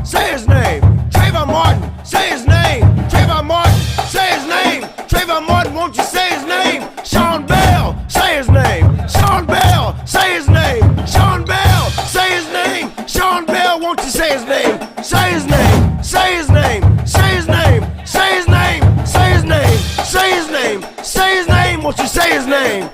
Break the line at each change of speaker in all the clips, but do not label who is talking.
say his name. Trayvon Martin, say his name. Trayvon Martin, say his name. Trayvon Martin, won't you say his name? Sean Bell, say his name. Sean Bell, say his name. Sean Bell, say his name. Sean Bell, won't you say his name? Say his name, say his name, say his name, say his name, say his name, say his name, say his name, won't you say his name?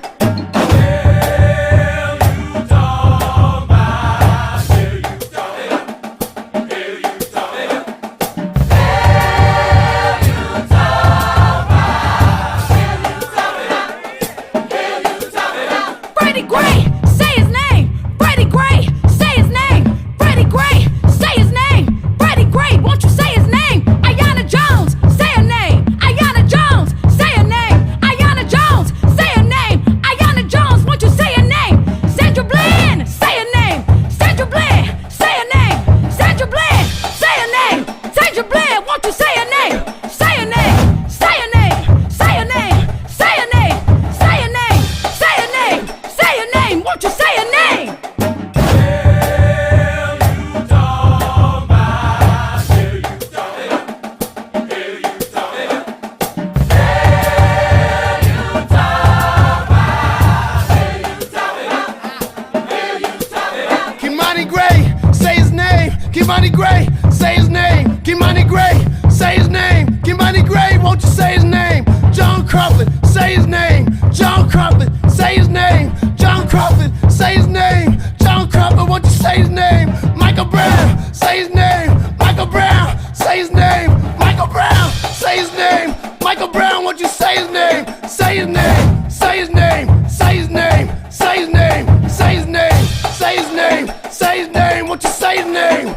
Kimani Gray, say his name. Kimani Gray, say his name. Kimani Gray, won't you say his name? John Crawford, say his name. John Crawford, say his name. John Crawford, say his name. John Crawford, won't you say his name? Michael Brown, say his name. Michael Brown, say his name. Michael Brown, say his name. Michael Brown, won't you say his name? Say his name. Say his name. Say his name. Say his name. Say his name. Say his name. Say his name. Won't you say his name?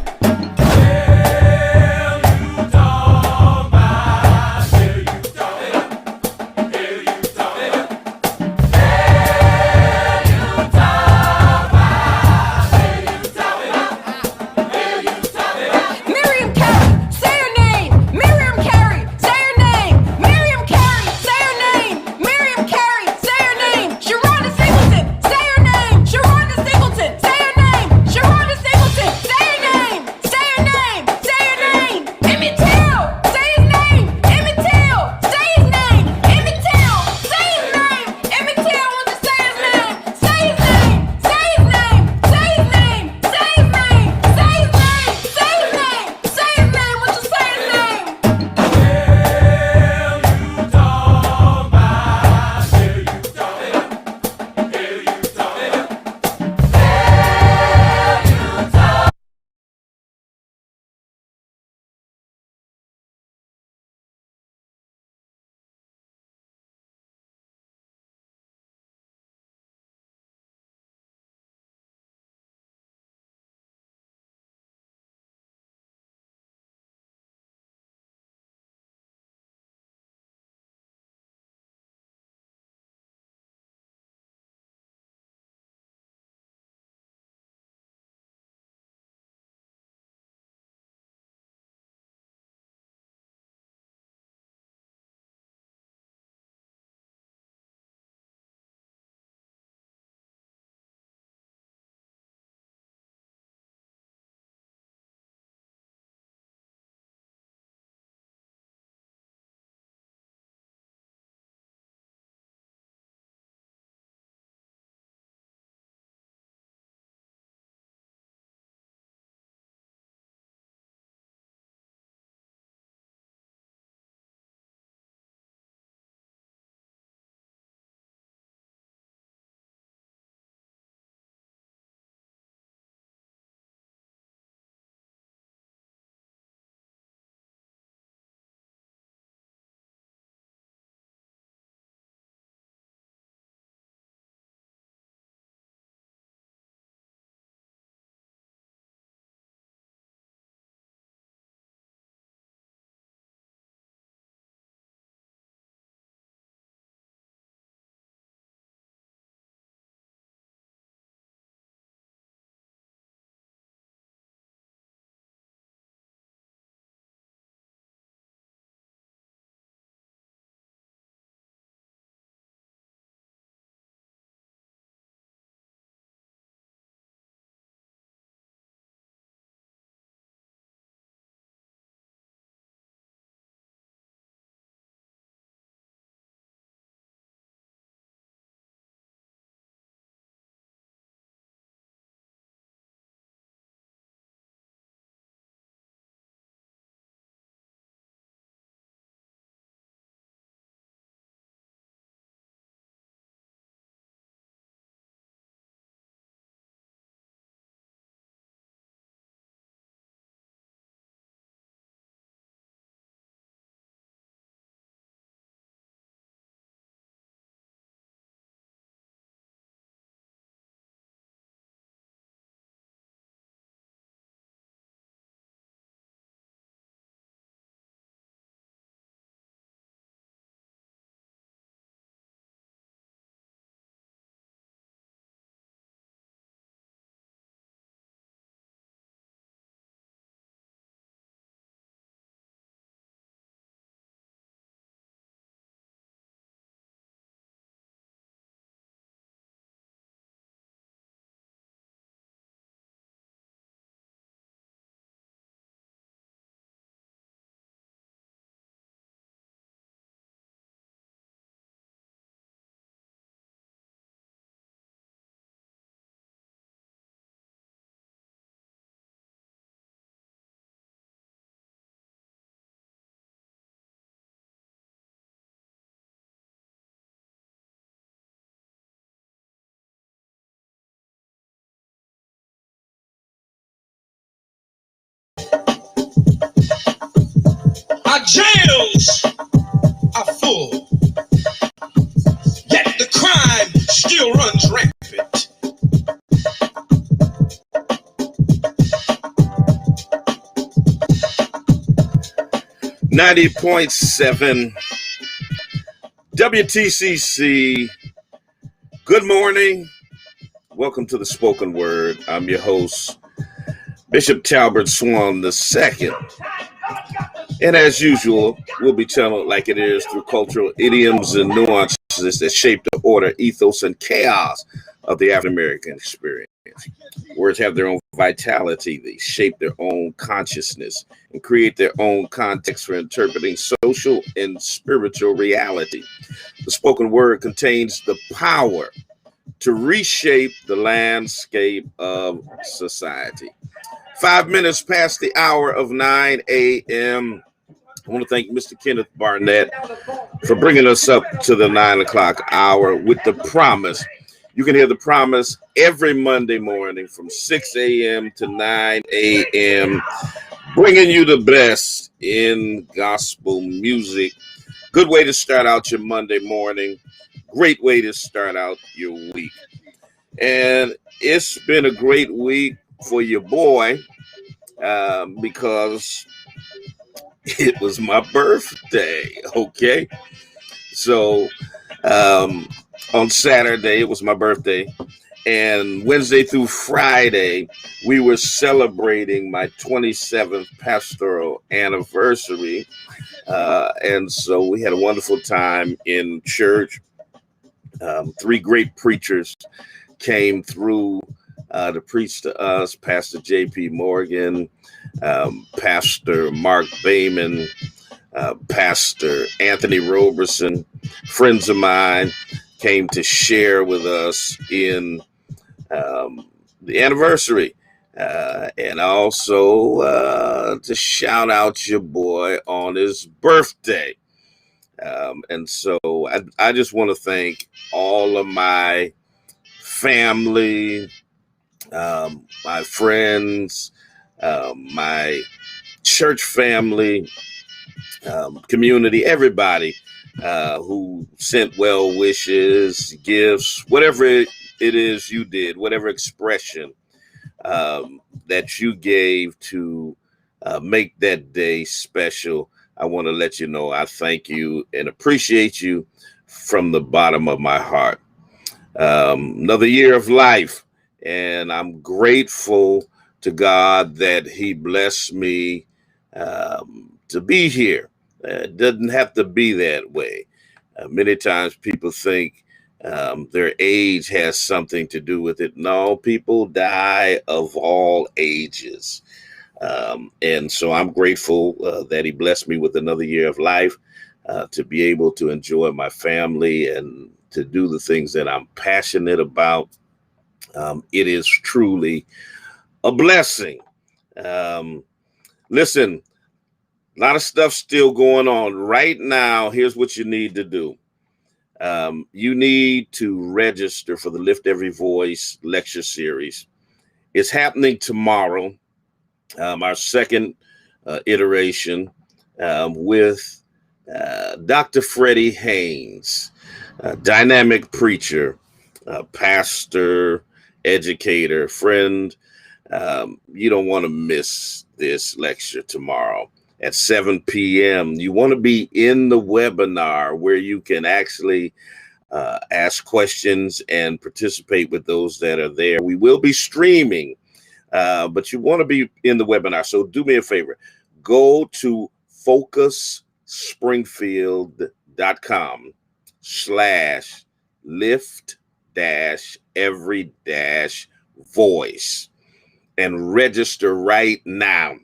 Say your name. jails are full, yet the crime still runs rampant.
90.7 WTCC. Good morning. Welcome to the Spoken Word. I'm your host, Bishop Talbert Swan II. And as usual, we'll be telling it like it is through cultural idioms and nuances that shape the order, ethos, and chaos of the African American experience. Words have their own vitality. They shape their own consciousness and create their own context for interpreting social and spiritual reality. The spoken word contains the power to reshape the landscape of society. 5 minutes past the hour of 9 a.m. I want to thank Mr. Kenneth Barnett for bringing us up to the 9 o'clock hour with the promise. You can hear the promise every Monday morning from 6 a.m. to 9 a.m., bringing you the best in gospel music. Good way to start out your Monday morning. Great way to start out your week. And it's been a great week for your boy because it was my birthday, okay? So on Saturday, it was my birthday. And Wednesday through Friday, we were celebrating my 27th pastoral anniversary. And so we had a wonderful time in church. 3 great preachers came through to preach to us. Pastor J.P. Morgan, Pastor Mark Bayman, Pastor Anthony Roberson, friends of mine, came to share with us in the anniversary. And also to shout out your boy on his birthday. And so I just want to thank all of my family, my friends, my church family, community, everybody who sent well wishes, gifts, whatever it is you did, whatever expression that you gave to make that day special. I want to let you know I thank you and appreciate you from the bottom of my heart. Another year of life, and I'm grateful to God that He blessed me to be here. It doesn't have to be that way. Many times people think their age has something to do with it. No, people die of all ages. And so I'm grateful that He blessed me with another year of life to be able to enjoy my family and to do the things that I'm passionate about. It is truly a blessing. Listen, a lot of stuff still going on right now. Here's what you need to do. You need to register for the Lift Every Voice lecture series. It's happening tomorrow, our second iteration with Dr. Freddie Haynes, dynamic preacher, pastor, educator, friend. You don't want to miss this lecture tomorrow at 7 p.m. You want to be in the webinar where you can actually ask questions and participate with those that are there. We will be streaming, but you want to be in the webinar. So do me a favor. Go to focusspringfield.com/lift-every-voice and register right now.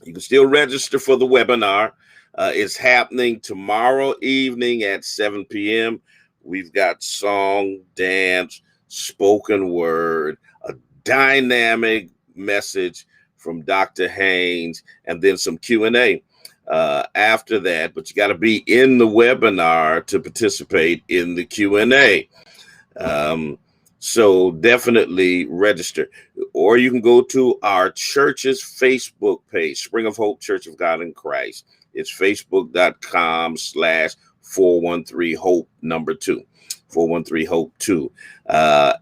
You can still register for the webinar. It's happening tomorrow evening at 7 p.m. We've got song, dance, spoken word, a dynamic message from Dr. Haynes, and then some Q&A after that. But you got to be in the webinar to participate in the Q&A. So definitely register. Or you can go to our church's Facebook page, Spring of Hope Church of God in Christ. It's facebook.com/413-HOPE 413-HOPE2.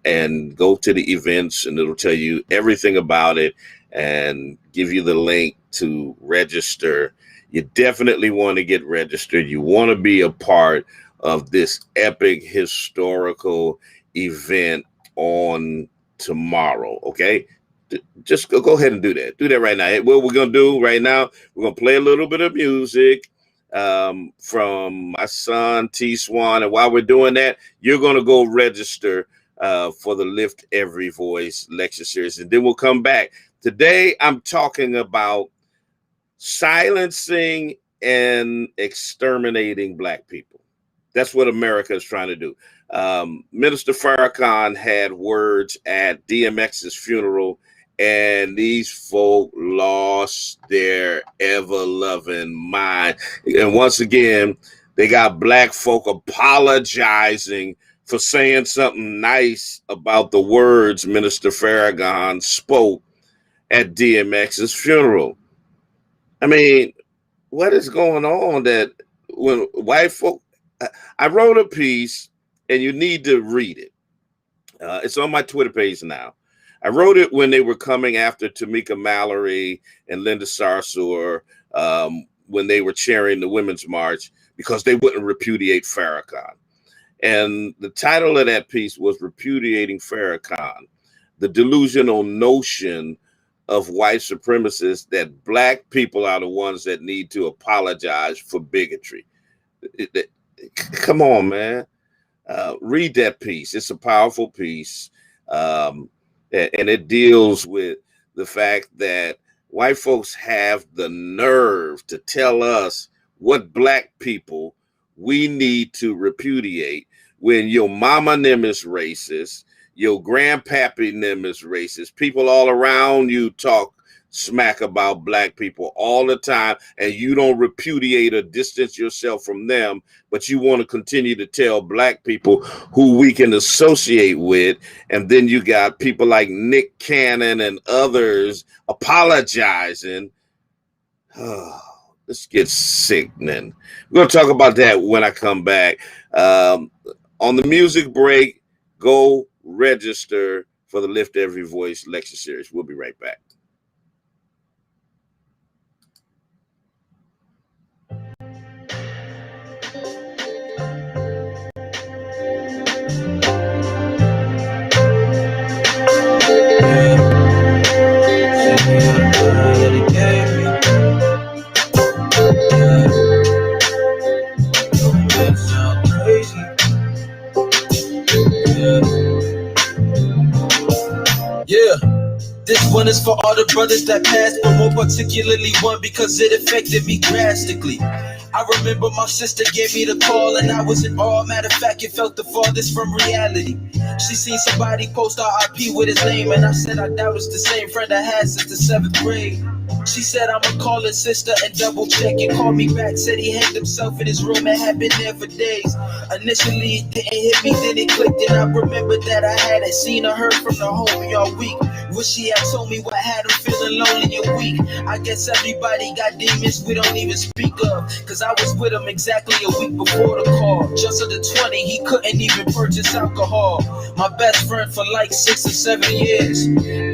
And go to the events, and it'll tell you everything about it and give you the link to register. You definitely want to get registered. You want to be a part of this epic historical event on tomorrow. Okay, just go ahead and do that. Do that right now. What we're gonna do right now, we're gonna play a little bit of music from my son T Swan, and while we're doing that, you're gonna go register for the Lift Every Voice lecture series, and then we'll come back. Today I'm talking about silencing and exterminating Black people. That's what America is trying to do. Minister Farrakhan had words at DMX's funeral, and these folk lost their ever-loving mind. And once again, they got Black folk apologizing for saying something nice about the words Minister Farrakhan spoke at DMX's funeral. I mean, what is going on that when white folk, I wrote a piece, and you need to read it. It's on my Twitter page now. I wrote it when they were coming after Tamika Mallory and Linda Sarsour when they were chairing the Women's March because they wouldn't repudiate Farrakhan. And the title of that piece was Repudiating Farrakhan, the delusional notion of white supremacists that Black people are the ones that need to apologize for bigotry. Come on, man. Read that piece. It's a powerful piece. And it deals with the fact that white folks have the nerve to tell us what Black people we need to repudiate when your mama them is racist, your grandpappy them is racist, people all around you talk smack about Black people all the time, and you don't repudiate or distance yourself from them, but you want to continue to tell Black people who we can associate with. And then you got people like Nick Cannon and others apologizing. Oh, this gets sickening. We're going to talk about that when I come back. On the music break, go register for the Lift Every Voice lecture series. We'll be right back.
This one is for all the brothers that passed, but more particularly one because it affected me drastically. I remember my sister gave me the call and I was in awe. Matter of fact, it felt the farthest from reality. She seen somebody post RIP with his name, and I said I doubt it's the same friend I had since the 7th grade. She said I'ma call his sister and double check, and called me back, said he hanged himself in his room and had been there for days. Initially it didn't hit me, then it clicked, and I remembered that I hadn't seen or heard from the homie all week. Wish she had told me what had him feeling lonely and weak. I guess everybody got demons we don't even speak of, cause I was with him exactly a week before the call. Just under 20, he couldn't even purchase alcohol. My best friend for like 6 or 7 years.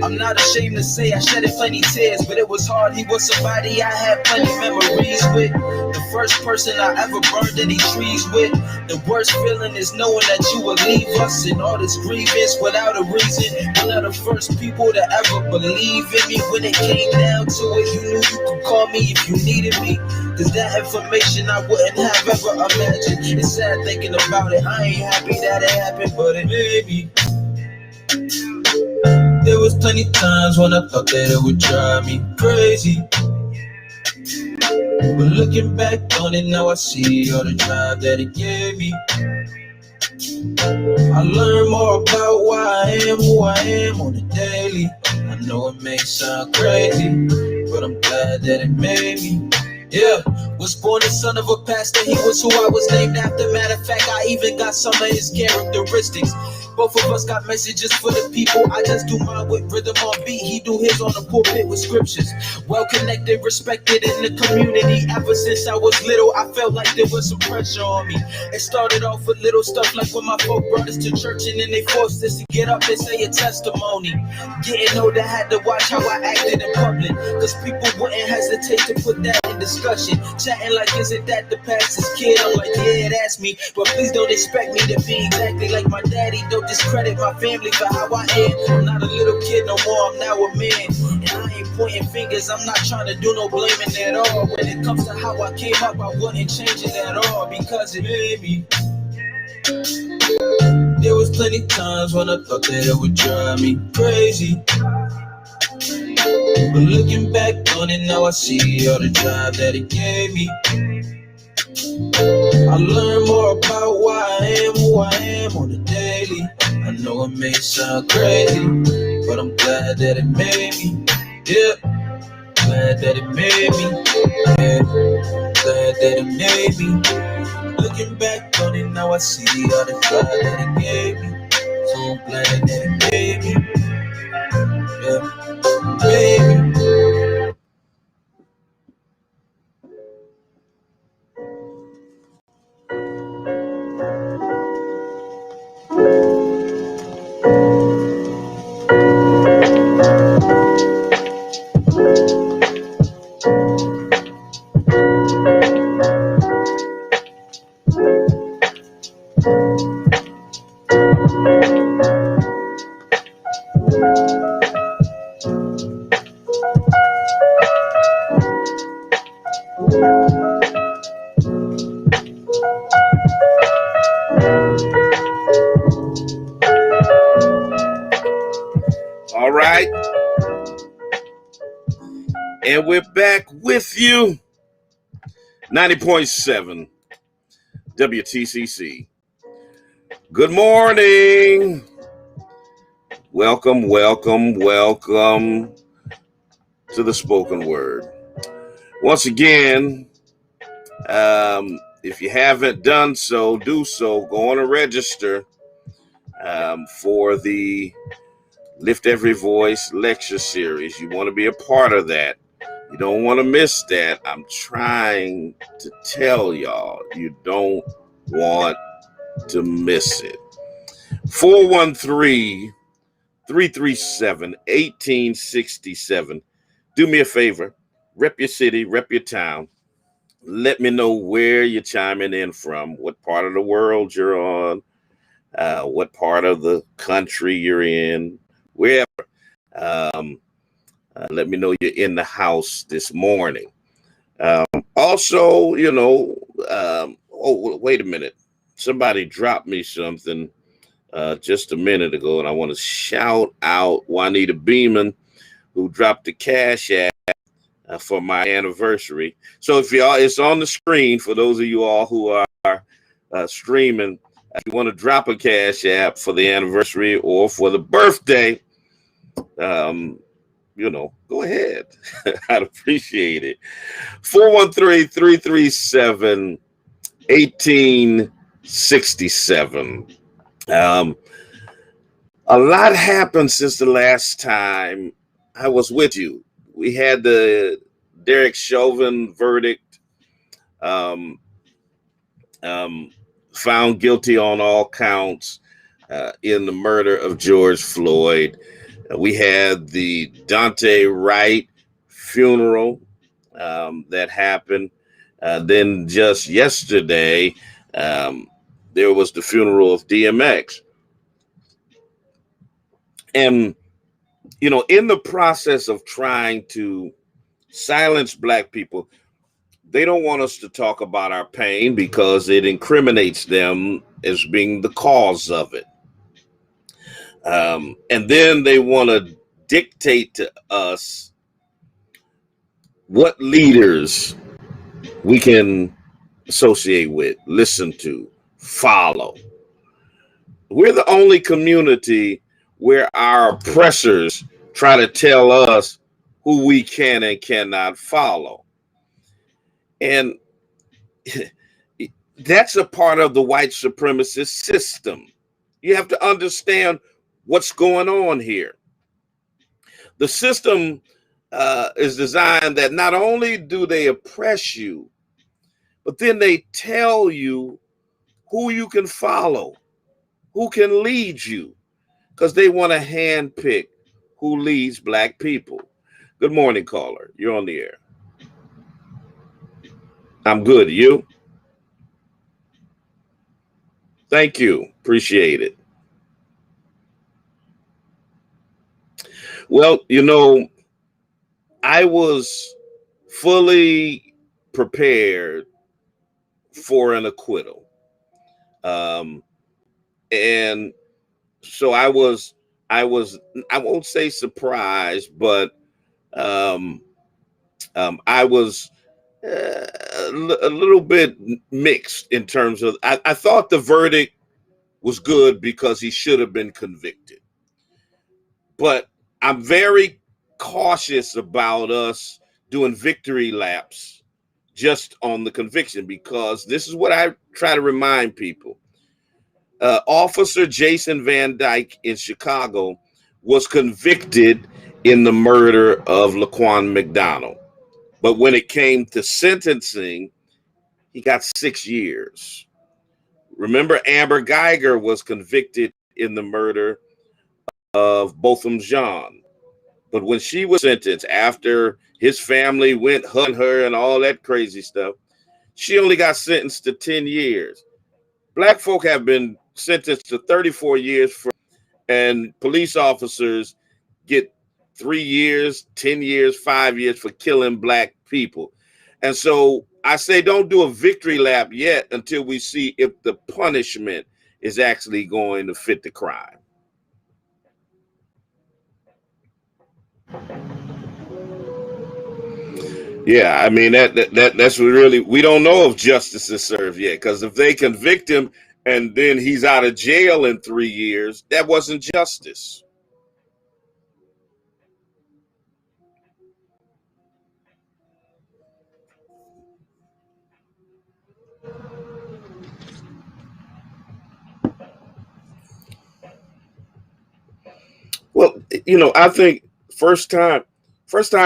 I'm not ashamed to say I shedded plenty tears, but it was hard. He was somebody I had plenty memories with. The first person I ever burned any trees with. The worst feeling is knowing that you would leave us in all this grievance without a reason. One of the first people to ever believe in me. When it came down to it, you knew you could call me if you needed me. Cause that information I wouldn't have ever imagined. It's sad thinking about it. I ain't happy that it happened, but it made me. There was plenty times when I thought that it would drive me crazy. But looking back on it now, I see all the drive that it gave me. I learned more about why I am who I am on the daily. I know it may sound crazy, but I'm glad that it made me. Yeah, was born the son of a pastor, he was who I was named after. Matter of fact, I even got some of his characteristics. Both of us got messages for the people. I just do mine with rhythm on beat. He do his on the pulpit with scriptures. Well connected, respected in the community. Ever since I was little, I felt like there was some pressure on me. It started off with little stuff like when my folk brought us to church and then they forced us to get up and say a testimony. Getting older, had to watch how I acted in public, cause people wouldn't hesitate to put that in discussion. Chatting like, isn't that the pastor's kid? I'm like, yeah, that's me. But please don't expect me to be exactly like my daddy. Don't discredit my family for how I am. I'm not a little kid no more, I'm now a man. And I ain't pointing fingers, I'm not trying to do no blaming at all. When it comes to how I came up, I wouldn't change it at all, because it made me. There was plenty times when I thought that it would drive me crazy. But looking back on it now, I see all the drive that it gave me. I learned more about why I am who I am on the daily. I know it may sound crazy, but I'm glad that it made me. Yeah, glad that it made me. Yeah, glad that it made me. Looking back on it now, I see all the drive that it gave me. So I'm glad that it made me. Yeah, made me.
All right. And we're back with you. 90.7 WTCC. Good morning. Welcome, welcome, welcome to the spoken word. Once again, if you haven't done so, do so. Go on and register for the Lift Every Voice lecture series. You want to be a part of that. You don't want to miss that. I'm trying to tell y'all, you don't want to miss it. 413-337-1867. Do me a favor. Rep your city, rep your town. Let me know where you're chiming in from, what part of the world you're on, what part of the country you're in, wherever. Let me know you're in the house this morning. Also, oh, wait a minute. Somebody dropped me something just a minute ago, and I want to shout out Juanita Beeman, who dropped the cash app for my anniversary. So if y'all, it's on the screen for those of you all who are streaming. If you want to drop a cash app for the anniversary or for the birthday, go ahead. I'd appreciate it. 413-337-1867. A lot happened since the last time I was with you. We had the Derek Chauvin verdict, found guilty on all counts in the murder of George Floyd. We had the Dante Wright funeral that happened. Then just yesterday, there was the funeral of DMX. And, in the process of trying to silence Black people, they don't want us to talk about our pain because it incriminates them as being the cause of it. And then they want to dictate to us what leaders we can associate with, listen to, follow. We're the only community where our oppressors try to tell us who we can and cannot follow. And that's a part of the white supremacist system. You have to understand what's going on here. The system is designed that not only do they oppress you, but then they tell you who you can follow, who can lead you, because they want to handpick who leads Black people. Good morning, caller. You're on the air. I'm good. You? Thank you. Appreciate it. Well, I was fully prepared for an acquittal. And so I won't say surprised, but I was a little bit mixed in terms of, I thought the verdict was good because he should have been convicted. But I'm very cautious about us doing victory laps just on the conviction, because this is what I try to remind people. Officer Jason Van Dyke in Chicago was convicted in the murder of Laquan McDonald. But when it came to sentencing, he got 6 years. Remember, Amber Geiger was convicted in the murder of Botham Jean. But when she was sentenced, after his family went hunting her and all that crazy stuff, she only got sentenced to 10 years. Black folk have been sentenced to 34 years and police officers get 3 years, 10 years, 5 years for killing Black people. And so I say don't do a victory lap yet until we see if the punishment is actually going to fit the crime. Yeah, I mean that's really, we don't know if justice is served yet, because if they convict him and then he's out of jail in 3 years, that wasn't justice. Well, I think first time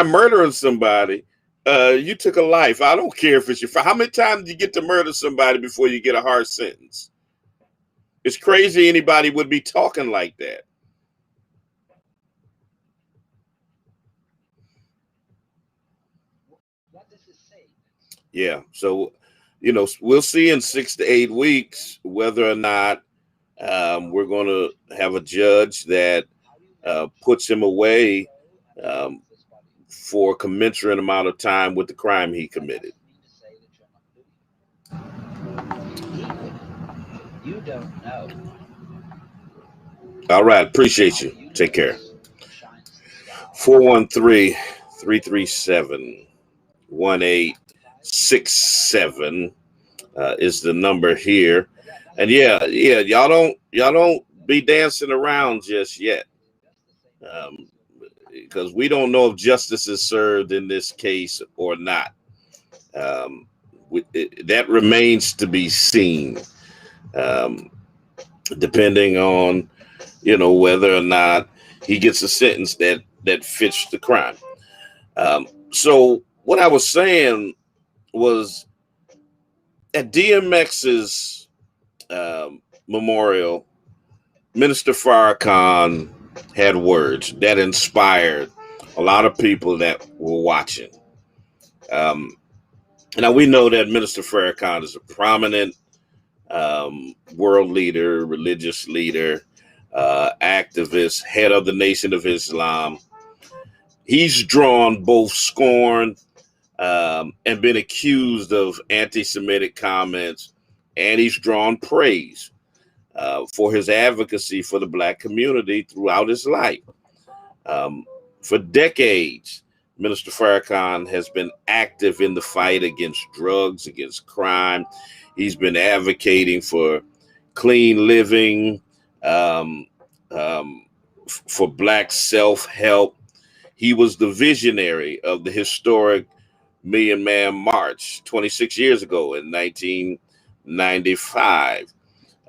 murdering somebody, you took a life. I don't care if it's your. How many times do you get to murder somebody before you get a hard sentence? It's crazy anybody would be talking like that.
What does it say?
Yeah. So, we'll see in 6 to 8 weeks whether or not we're going to have a judge that puts him away for a commensurate amount of time with the crime he committed.
You don't know.
All right. Appreciate you. Take care. 413-337-1867 is the number here. And yeah, y'all don't be dancing around just yet. Because we don't know if justice is served in this case or not. That remains to be seen, depending on, whether or not he gets a sentence that fits the crime. So what I was saying was, at DMX's memorial, Minister Farrakhan had words that inspired a lot of people that were watching. Now we know that Minister Farrakhan is a prominent world leader, religious leader, activist, head of the Nation of Islam. He's drawn both scorn and been accused of anti-Semitic comments, and he's drawn praise for his advocacy for the Black community throughout his life. For decades, Minister Farrakhan has been active in the fight against drugs, against crime. He's been advocating for clean living, for Black self-help. He was the visionary of the historic Million Man March 26 years ago in 1995.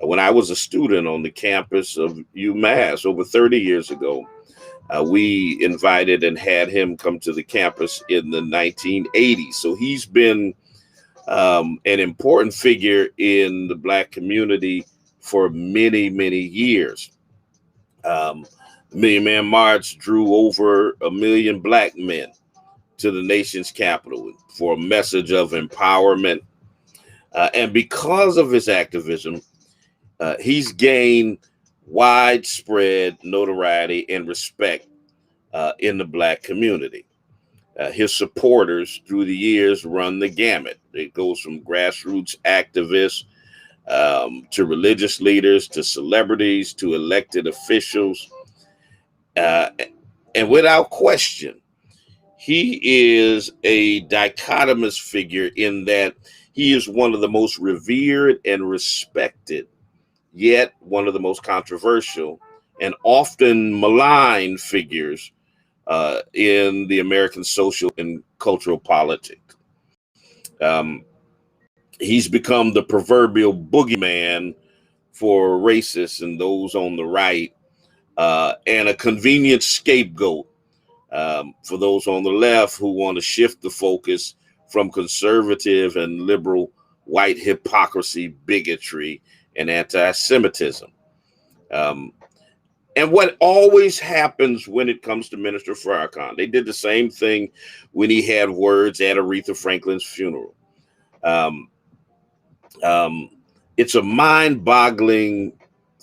When I was a student on the campus of UMass over 30 years ago, we invited and had him come to the campus in the 1980s. So he's been an important figure in the Black community for many, many years. Million Man March drew over 1 million Black men to the nation's capital for a message of empowerment. And because of his activism, he's gained widespread notoriety and respect in the Black community. His supporters through the years run the gamut. It goes from grassroots activists to religious leaders, to celebrities, to elected officials. And without question, he is a dichotomous figure in that he is one of the most revered and respected, yet one of the most controversial and often maligned figures in the American social and cultural politics. He's become the proverbial boogeyman for racists and those on the right, and a convenient scapegoat for those on the left who want to shift the focus from conservative and liberal white hypocrisy, bigotry, and anti-Semitism. And what always happens when it comes to Minister Farrakhan, they did the same thing when he had words at Aretha Franklin's funeral. It's a mind-boggling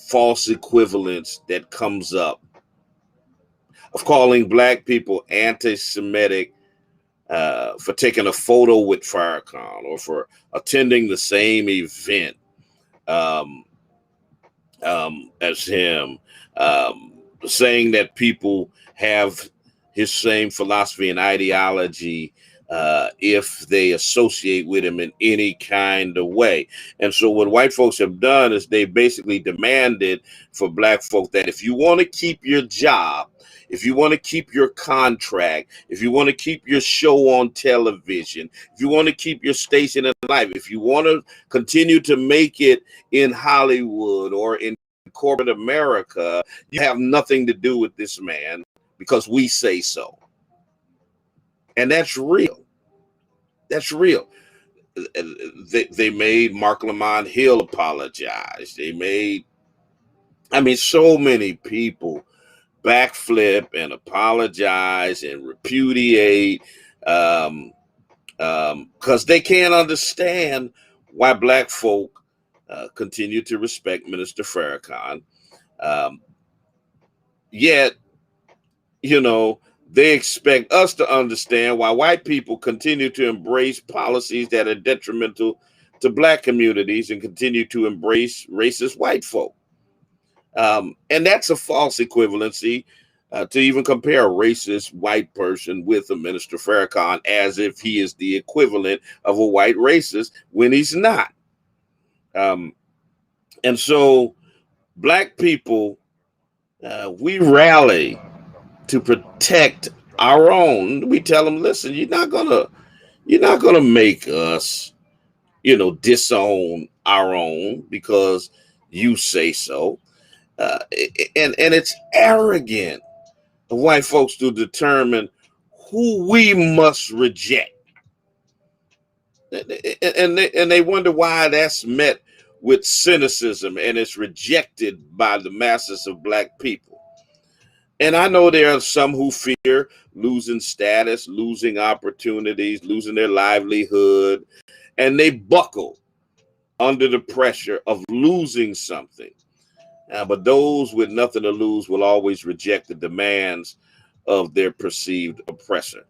false equivalence that comes up of calling Black people anti-Semitic for taking a photo with Farrakhan or for attending the same event as him, saying that people have his same philosophy and ideology if they associate with him in any kind of way. And so what white folks have done is they basically demanded for Black folk that if you want to keep your job, if you want to keep your contract, if you want to keep your show on television, if you want to keep your station in life, if you want to continue to make it in Hollywood or in corporate America, you have nothing to do with this man because we say so. And that's real. That's real. They made Mark Lamont Hill apologize. They made, so many people backflip and apologize and repudiate because they can't understand why Black folk continue to respect Minister Farrakhan. Yet, they expect us to understand why white people continue to embrace policies that are detrimental to Black communities and continue to embrace racist white folk. And that's a false equivalency to even compare a racist white person with a Minister Farrakhan as if he is the equivalent of a white racist when he's not. And so Black people, we rally to protect our own. We tell them, listen, you're not gonna make us, disown our own because you say so. And it's arrogant of white folks to determine who we must reject. And they wonder why that's met with cynicism and it's rejected by the masses of Black people. And I know there are some who fear losing status, losing opportunities, losing their livelihood, and they buckle under the pressure of losing something. But those with nothing to lose will always reject the demands of their perceived oppressor.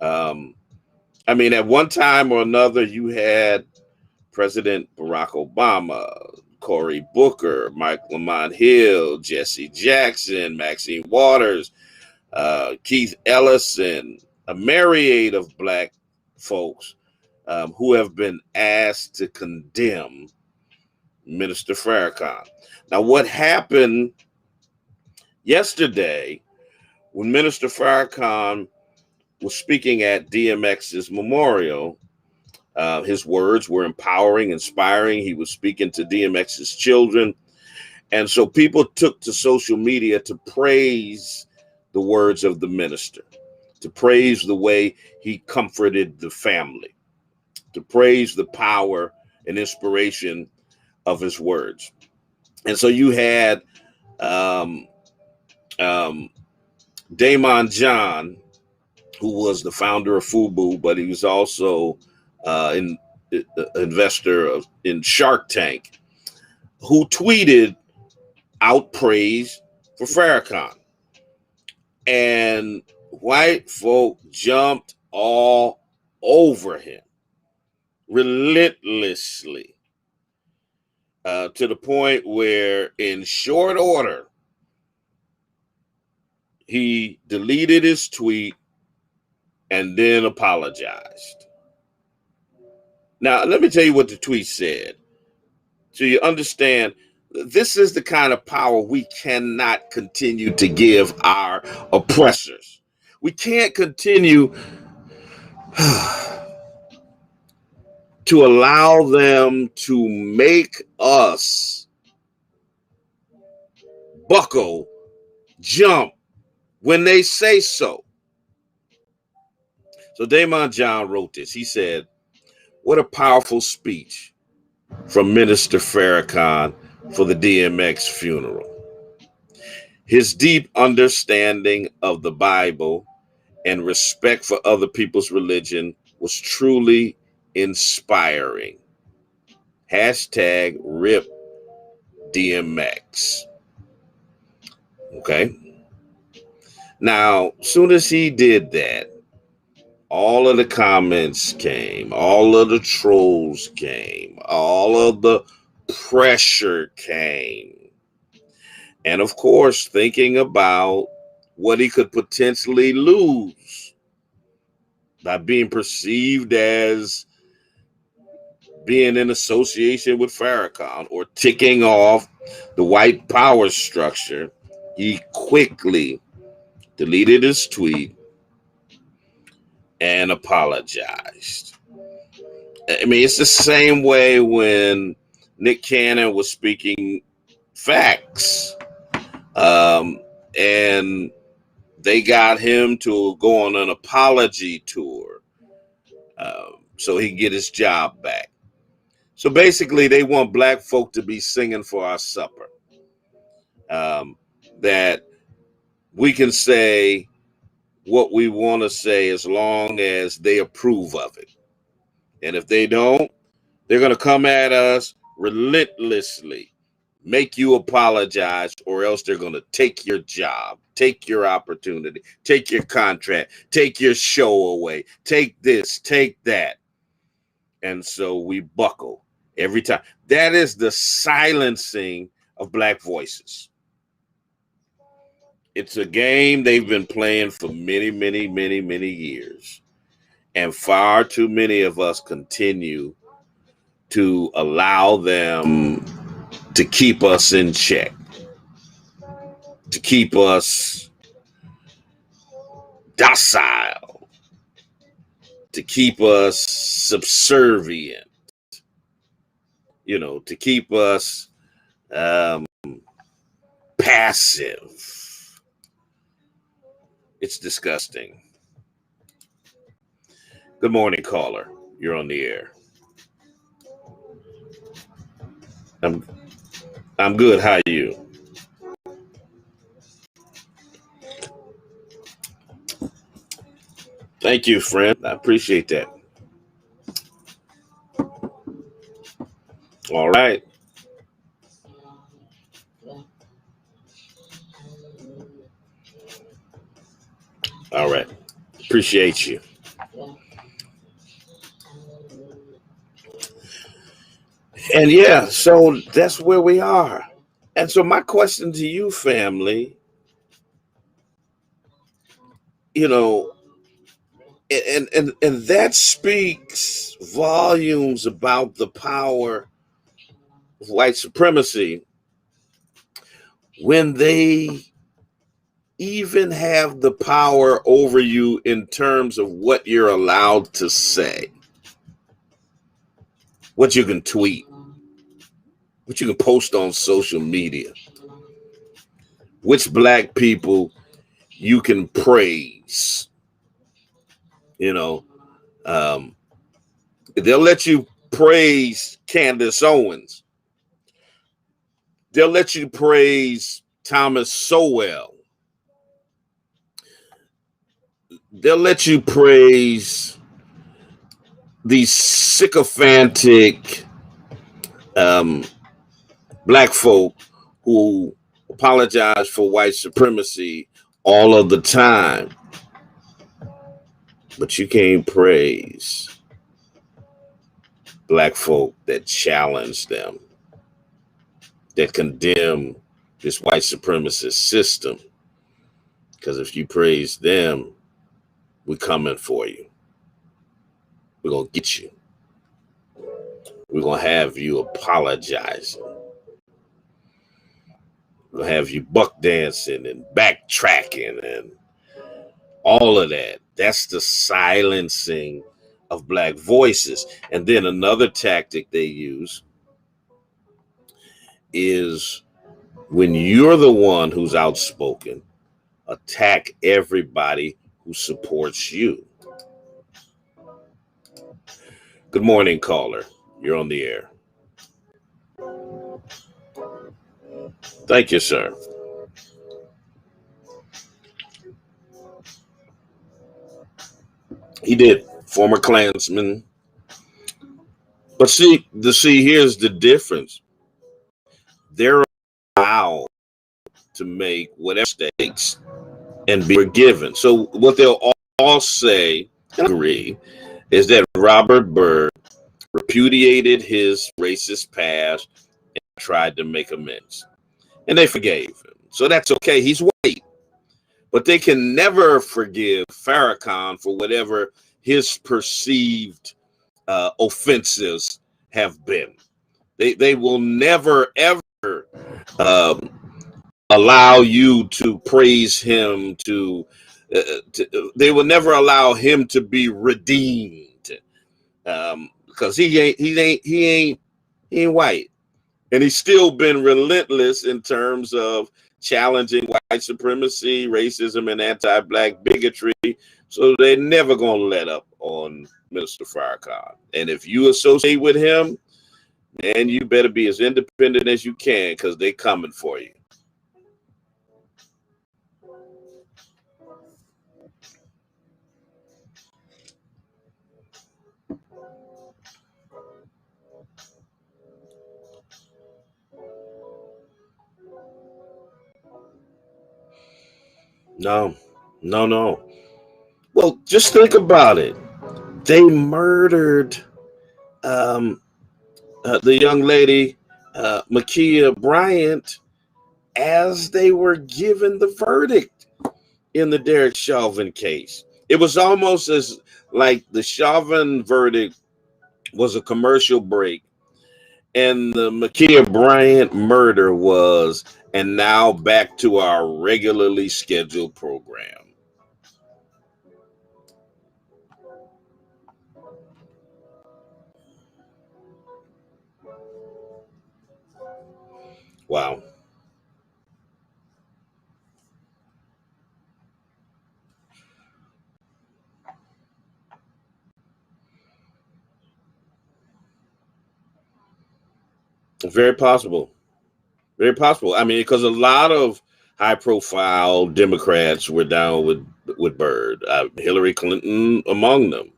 At one time or another, you had President Barack Obama, Cory Booker, Mike Lamont Hill, Jesse Jackson, Maxine Waters, Keith Ellison, a myriad of Black folks who have been asked to condemn Minister Farrakhan. Now, what happened yesterday when Minister Farrakhan was speaking at DMX's memorial, His words were empowering, inspiring. He was speaking to DMX's children. And so people took to social media to praise the words of the minister, to praise the way he comforted the family, to praise the power and inspiration of his words. And so you had Damon John, who was the founder of FUBU, but he was also an investor in Shark Tank, who tweeted out praise for Farrakhan. And white folk jumped all over him relentlessly, to the point where in short order, he deleted his tweet and then apologized. Now, let me tell you what the tweet said, so you understand. This is the kind of power we cannot continue to give our oppressors. We can't continue to allow them to make us buckle, jump when they say so. So Damon John wrote this. He said, "What a powerful speech from Minister Farrakhan for the DMX funeral. His deep understanding of the Bible and respect for other people's religion was truly inspiring. Hashtag RIP DMX." Okay. Now, soon as he did that, all of the comments came, all of the trolls came, all of the pressure came. And of course, thinking about what he could potentially lose by being perceived as being in association with Farrakhan or ticking off the white power structure, he quickly deleted his tweet and apologized. I mean, it's the same way when Nick Cannon was speaking facts, and they got him to go on an apology tour so he can get his job back. So basically, they want black folk to be singing for our supper, that we can say what we want to say as long as they approve of it. And if they don't, they're going to come at us relentlessly, make you apologize, or else they're going to take your job, take your opportunity, take your contract, take your show away, take this, take that. And so we buckle every time. That is the silencing of black voices. It's a game they've been playing for many, many, many, many years. And far too many of us continue to allow them to keep us in check, to keep us docile, to keep us subservient, to keep us passive. It's disgusting. Good morning, caller. You're on the air. I'm good. How are you? Thank you, friend. I appreciate that. All right. All right. Appreciate you. And yeah, so that's where we are. And so my question to you, family, and that speaks volumes about the power of white supremacy when they even have the power over you in terms of what you're allowed to say. what you can tweet, what you can post on social media, which black people you can praise. You know, they'll let you praise Candace Owens. They'll let you praise Thomas Sowell. They'll let you praise these sycophantic black folk who apologize for white supremacy all of the time. But you can't praise black folk that challenge them, that condemn this white supremacist system. Because if you praise them, we're coming for you. We're going to get you. We're going to have you apologizing. We're going to have you buck dancing and backtracking and all of that. That's the silencing of black voices. And then another tactic they use is when you're the one who's outspoken, attack everybody who supports you. Good morning, caller. You're on the air. Thank you, sir. He did. Former Klansman. But see, here's the difference. They're allowed to make whatever mistakes and be forgiven. So what they'll all say and agree is that Robert Byrd repudiated his racist past and tried to make amends. And they forgave him. So that's okay. He's white. But they can never forgive Farrakhan for whatever his perceived offenses have been. They will never, ever allow you to praise him, they will never allow him to be redeemed, because he ain't white. And he's still been relentless in terms of challenging white supremacy, racism, and anti-black bigotry. So they're never going to let up on Minister Farrakhan. And if you associate with him, man, you better be as independent as you can, because they're coming for you. No. Well, just think about it. They murdered the young lady, Ma'Khia Bryant, as they were given the verdict in the Derek Chauvin case. It was almost as like the Chauvin verdict was a commercial break, and the Ma'Khia Bryant murder was, and now back to our regularly scheduled program. Wow. Very possible. Very possible. I mean, because a lot of high-profile Democrats were down with Byrd, Hillary Clinton among them.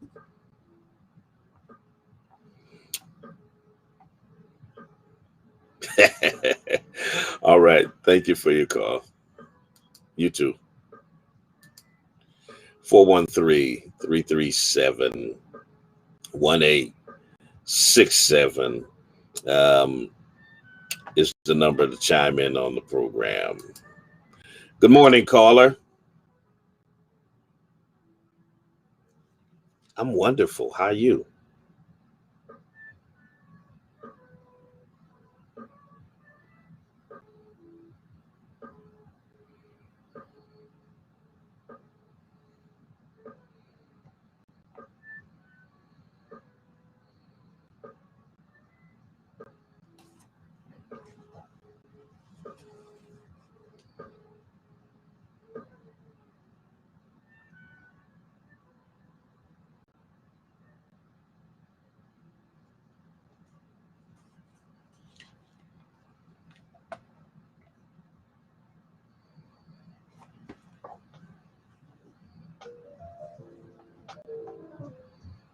All right. Thank you for your call. You too. 413-337-1867 is the number to chime in on the program. Good morning, caller. I'm wonderful. How are you?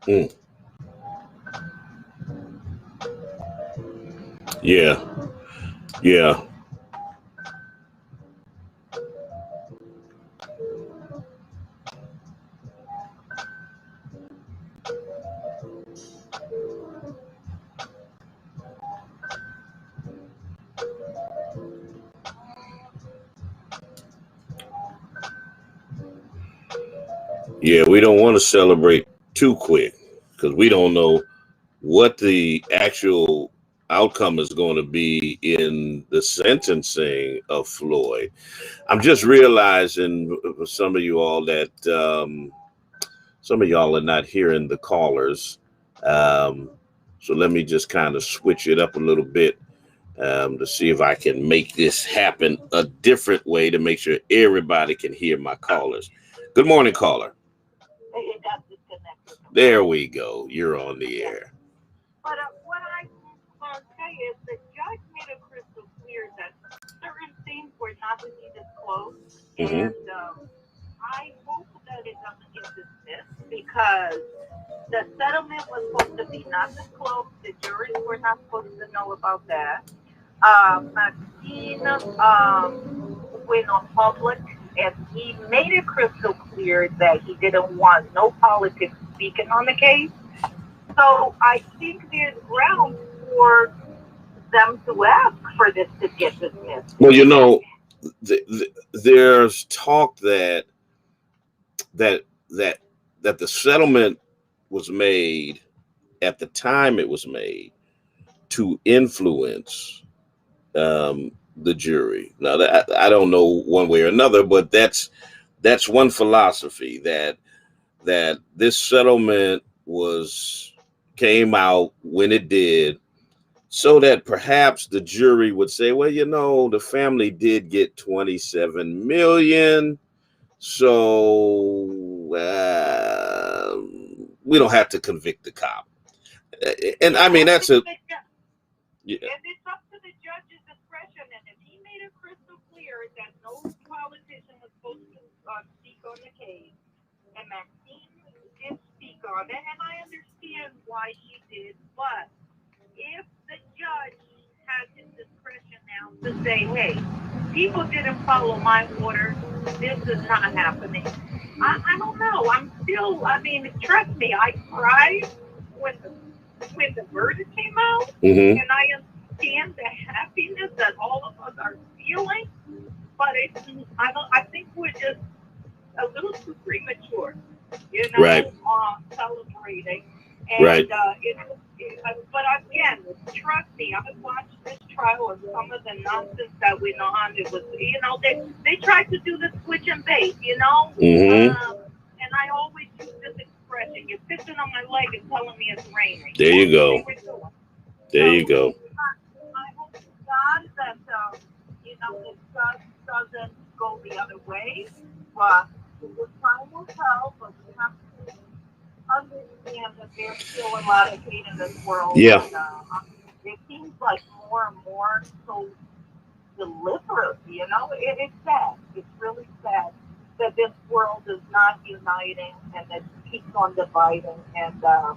Mm. Yeah. Yeah. Yeah, we don't want to celebrate too quick because we don't know what the actual outcome is going to be in the sentencing of Floyd. I'm just realizing for some of you all that some of y'all are not hearing the callers. So let me just kind of switch it up a little bit to see if I can make this happen a different way to make sure everybody can hear my callers. Good morning, caller.
It got disconnected.
There we go. You're on the air.
But what I want to say is the judge made it crystal clear that certain things were not to be disclosed.
Mm-hmm.
And I hope that it doesn't get dismissed because the settlement was supposed to be not disclosed. The juries were not supposed to know about that. Maxine went on public and he made it crystal clear that he didn't want no politics speaking on the case. So I think there's grounds for them to ask for this to get dismissed.
Well, you know, there's talk that the settlement was made at the time it was made to influence the jury. Now, I don't know one way or another, but that's one philosophy that this settlement came out when it did, so that perhaps the jury would say, well, you know, the family did get 27 million, so we don't have to convict the cop. And I mean, that's a yeah.
And it's up to the judge's discretion. And if he made it crystal clear that no politician was supposed to speak on the case, and Maxine did speak on it, and I understand why he did, but if the judge has his discretion now to say, hey, people didn't follow my order, this is not happening. I don't know. Trust me, I cried when the verdict came out,
Mm-hmm.
and I understand the happiness that all of us are feeling, but I think we're just a little too premature,
Right.
Celebrating. And,
right.
But again, trust me, I watched this trial and some of the nonsense that went on. It was, they tried to do the switch and bait,
Mm-hmm.
And I always use this expression: you're pissing on my leg and telling me it's raining.
There you go. There you go.
I hope to God that the judge doesn't go the other way, but the time will tell. But we have to understand that there's still a lot of hate in this world.
Yeah.
And, it seems like more and more so deliberate. It's sad. It's really sad that this world is not uniting and it keeps on dividing. And I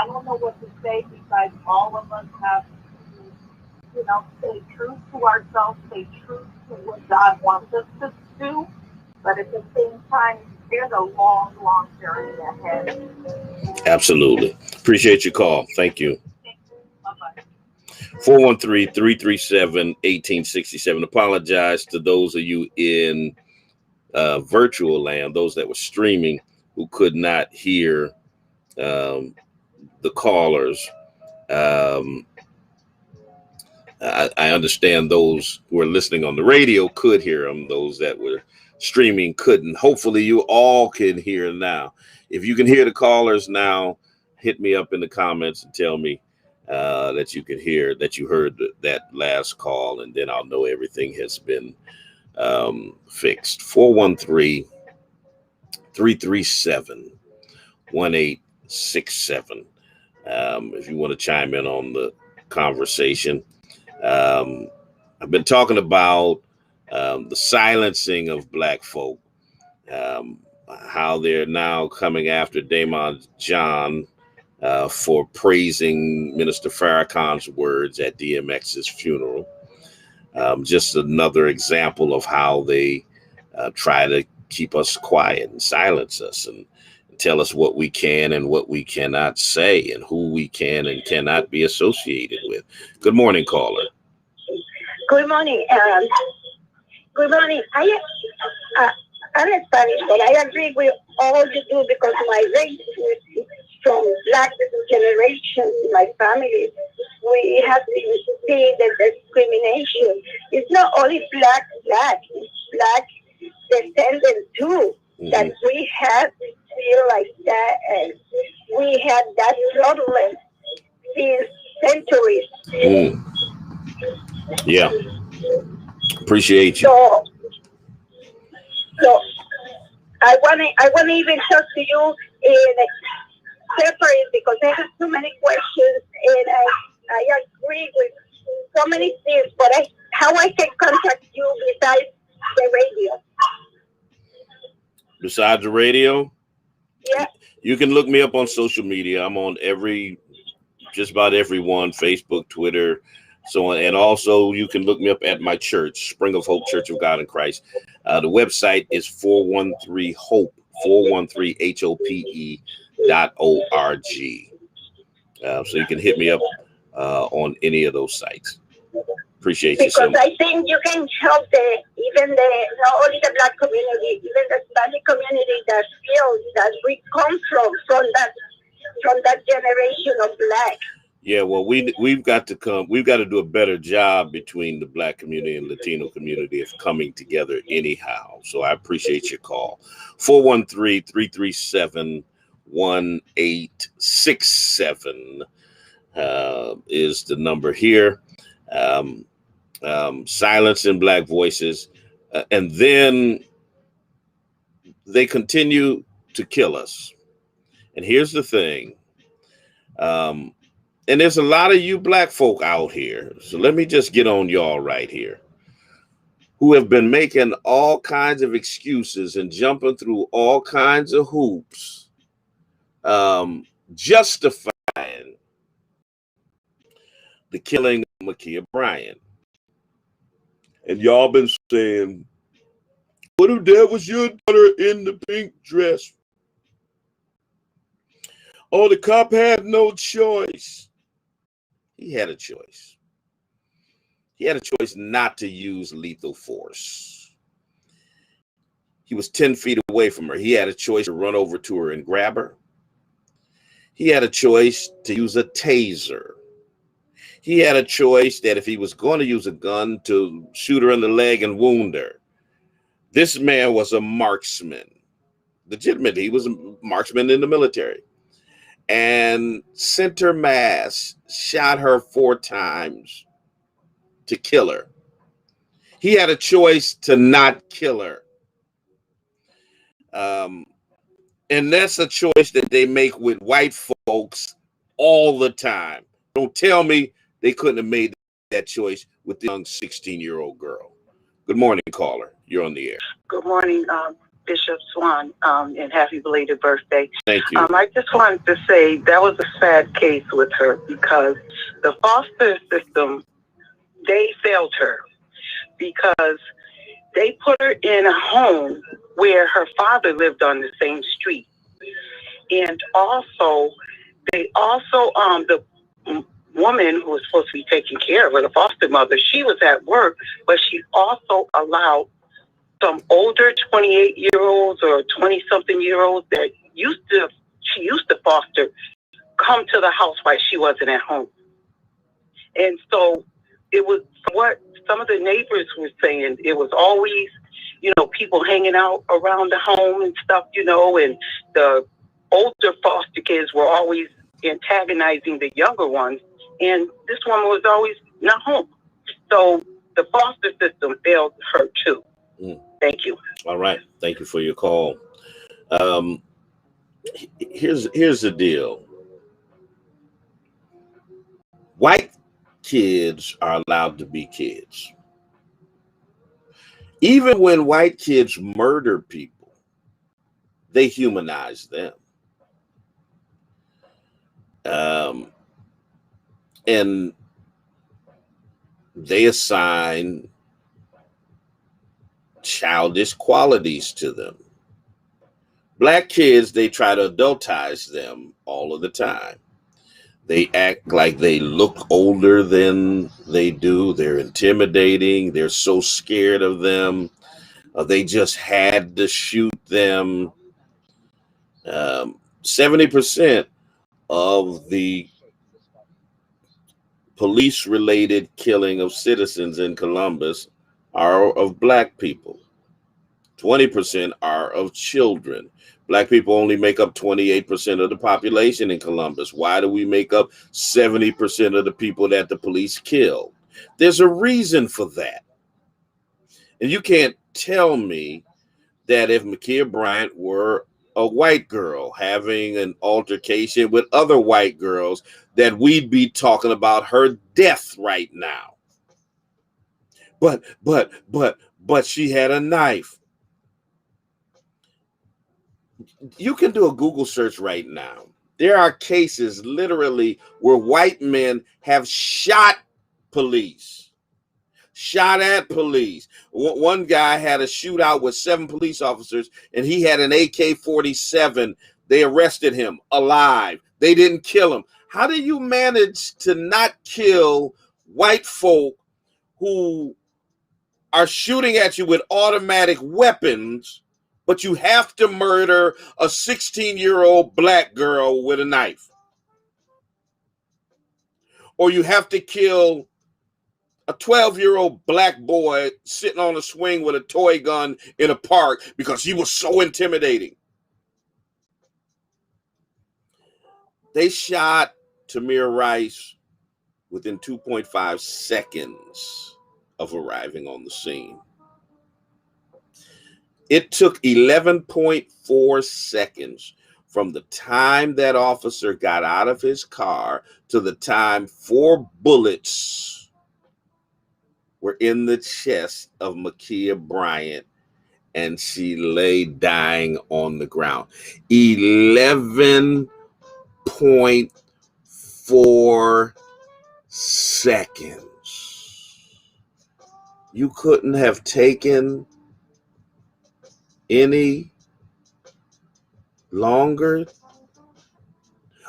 don't know what to say besides all of us have to, stay true to ourselves, stay true to what God wants us to do. But at the same time, there's a long, long journey ahead.
Absolutely. Appreciate your call. Thank you.
Bye-bye.
413-337-1867. Apologize to those of you in virtual land, those that were streaming who could not hear the callers. I understand those who are listening on the radio could hear them. Those that were streaming couldn't. Hopefully you all can hear now. If you can hear the callers now, hit me up in the comments and tell me that you can hear, that you heard that last call, and then I'll know everything has been fixed. 413-337-1867. If you want to chime in on the conversation. I've been talking about the silencing of Black folk. how they're now coming after Damon John for praising Minister Farrakhan's words at DMX's funeral. Just another example of how they try to keep us quiet and silence us and tell us what we can and what we cannot say and who we can and cannot be associated with. Good morning, caller.
Good morning. Good morning. I'm Spanish, but I agree with all you do because my race is from Black generation. My family, we have to see the discrimination. It's not only Black, it's Black descendants too. That we have to feel like that, and we had that problem since centuries.
Yeah. Appreciate you.
So I want to even talk to you in separate because I have so many questions and I agree with so many things. But how I can contact you besides the radio?
Besides the radio?
Yeah.
You can look me up on social media. I'm on just about every one, Facebook, Twitter, so on. And also you can look me up at my church, Spring of Hope Church of God in Christ. The website is 413HOPE, 413HOPE.org. So you can hit me up on any of those sites. Appreciate you so much.
Because I think you can help not only the Black community, even the Hispanic community that feels that we come from that generation of Black.
Yeah, well, we've got to do a better job between the Black community and Latino community of coming together anyhow. So I appreciate your call. 413-337-1867 is the number here. Silencing Black voices. And then they continue to kill us. And here's the thing. And there's a lot of you Black folk out here. So let me just get on y'all right here who have been making all kinds of excuses and jumping through all kinds of hoops, justifying the killing of Ma'Khia Bryant. And y'all been saying, what if that was your daughter in the pink dress? Oh, the cop had no choice. He had a choice. He had a choice not to use lethal force. He was 10 feet away from her. He had a choice to run over to her and grab her. He had a choice to use a taser. He had a choice that if he was going to use a gun, to shoot her in the leg and wound her. This man was a marksman. Legitimately, he was a marksman in the military. And center mass shot her 4 times to kill her. He had a choice to not kill her. And that's a choice that they make with white folks all the time. Don't tell me they couldn't have made that choice with the young 16-year-old girl. Good morning, caller. You're on the air.
Good morning, Bishop Swan, and happy belated birthday.
Thank you.
I just wanted to say that was a sad case with her because the foster system, they failed her because they put her in a home where her father lived on the same street. And also, the woman who was supposed to be taking care of her, the foster mother, she was at work, but she also allowed some older 28-year-olds or 20-something-year-olds that she used to foster come to the house while she wasn't at home. And so it was what some of the neighbors were saying. It was always, people hanging out around the home and stuff, and the older foster kids were always antagonizing the younger ones. And this woman was always not home. So the foster system failed her too. Thank you.
All right. Thank you for your call. Here's the deal. White kids are allowed to be kids. Even when white kids murder people, they humanize them. And they assign childish qualities to them. Black kids, they try to adultize them all of the time. They act like they look older than they do. They're intimidating. They're so scared of them. They just had to shoot them. 70% of the police-related killing of citizens in Columbus are of Black people. 20% are of children. Black people only make up 28% of the population in Columbus. Why do we make up 70% of the people that the police kill? There's a reason for that. And you can't tell me that if Ma'Khia Bryant were a white girl having an altercation with other white girls, that we'd be talking about her death right now. But she had a knife. You can do a Google search right now. There are cases literally where white men have shot police, shot at police. One guy had a shootout with 7 police officers, and he had an AK-47. They arrested him alive. They didn't kill him. How do you manage to not kill white folk who are shooting at you with automatic weapons, but you have to murder a 16-year-old Black girl with a knife? Or you have to kill a 12-year-old Black boy sitting on a swing with a toy gun in a park because he was so intimidating. They shot Tamir Rice within 2.5 seconds of arriving on the scene. It took 11.4 seconds from the time that officer got out of his car to the time 4 bullets were in the chest of Ma'Khia Bryant and she lay dying on the ground. 11.4 seconds. You couldn't have taken any longer?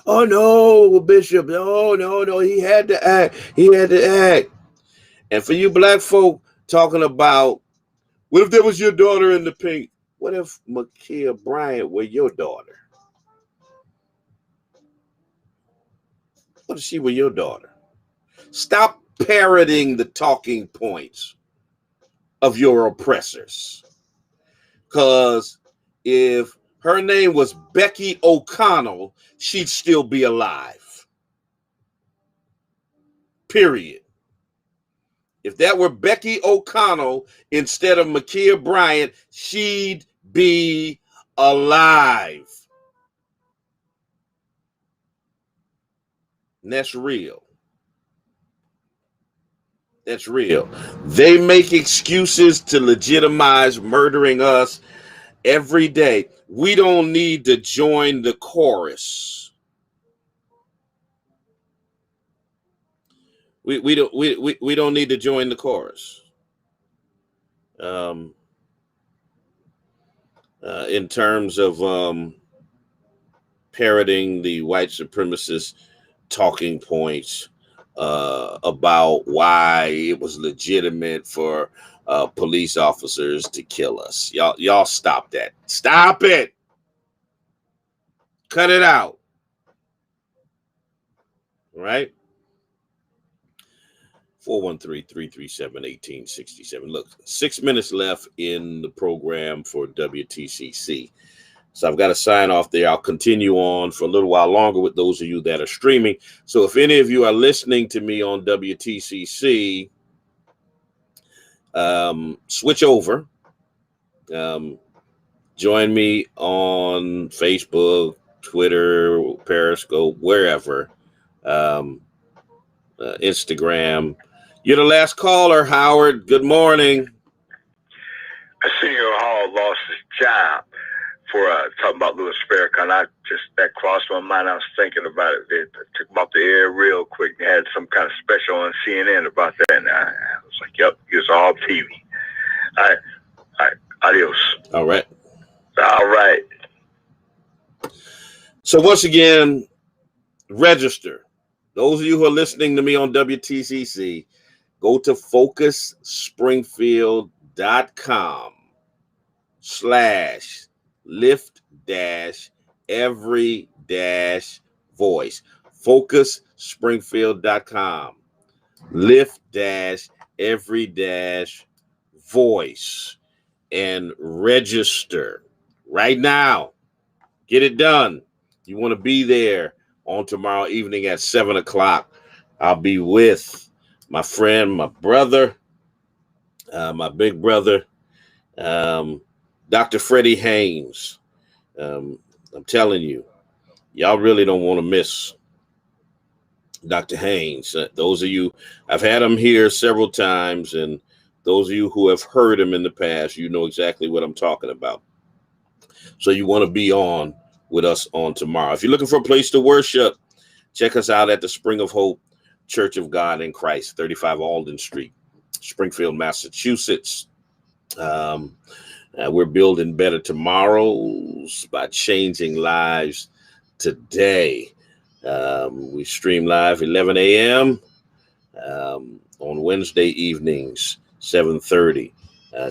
Oh no, Bishop. No. He had to act. And for you Black folk talking about, what if there was your daughter in the pink? What if Ma'Khia Bryant were your daughter? What if she were your daughter? Stop parroting the talking points of your oppressors. Because if her name was Becky O'Connell, she'd still be alive. Period. If that were Becky O'Connell instead of Ma'Khia Bryant, she'd be alive. And that's real. That's real. They make excuses to legitimize murdering us every day. We don't need to join the chorus. We don't need to join the chorus. In terms of parroting the white supremacist talking points about why it was legitimate for police officers to kill us. Y'all stop that. Stop it. Cut it out. All right? 413-337-1867. Look, 6 minutes left in the program for WTCC. So I've got to sign off there. I'll continue on for a little while longer with those of you that are streaming. So if any of you are listening to me on WTCC, switch over. Join me on Facebook, Twitter, Periscope, wherever. Instagram. You're the last caller, Howard. Good morning.
Arsenio Hall lost his job before talking about Louis Farrakhan, that crossed my mind. I was thinking about it. They took him off the air real quick. They had some kind of special on CNN about that, and I was like, "Yep, it's all TV." All right, adios.
All right.
All right.
So once again, register. Those of you who are listening to me on WTCC, go to focusspringfield.com/lift-every-voice. Focusspringfield.com lift-every-voice and register right now. Get it done. You want to be there on tomorrow evening at 7 o'clock. I'll be with my friend, my brother, my big brother, Dr. Freddie Haynes. I'm telling you, y'all really don't want to miss Dr. Haynes. Those of you, I've had him here several times, and those of you who have heard him in the past, you know exactly what I'm talking about. So you want to be on with us on tomorrow. If you're looking for a place to worship, check us out at the Spring of Hope Church of God in Christ, 35 Alden Street, Springfield, Massachusetts. We're building better tomorrows by changing lives today. We stream live 11 a.m. On Wednesday evenings, 7:30.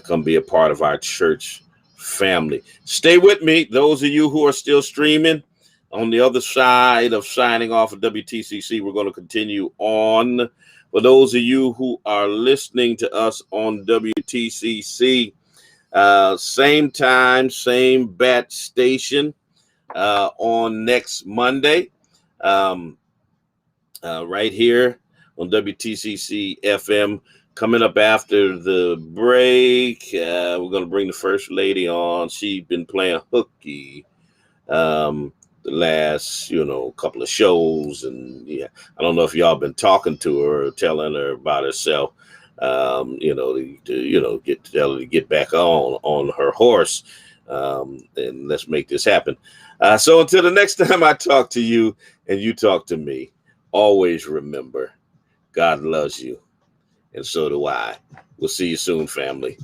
Come be a part of our church family. Stay with me. Those of you who are still streaming, on the other side of signing off of WTCC, we're going to continue on. For those of you who are listening to us on WTCC, same time, same bat station on next Monday, right here on WTCC FM. Coming up after the break, we're going to bring the First Lady on. She's been playing hooky the last, couple of shows. And yeah, I don't know if y'all been talking to her or telling her about herself, tell her to get back on her horse. And let's make this happen. So until the next time I talk to you and you talk to me, always remember, God loves you. And so do I. We'll see you soon, family.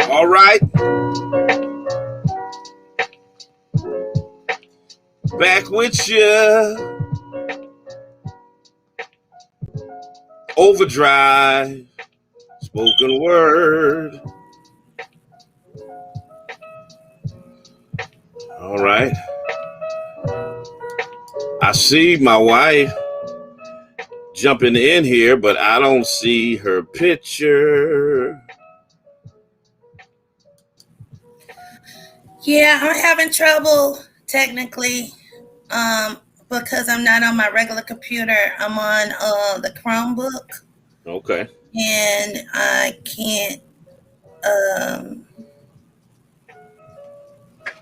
All right. Back with you. Overdrive. Spoken word. All right. I see my wife jumping in here, but I don't see her picture.
Yeah, I'm having trouble technically because I'm not on my regular computer. I'm on the Chromebook.
Okay.
And I can't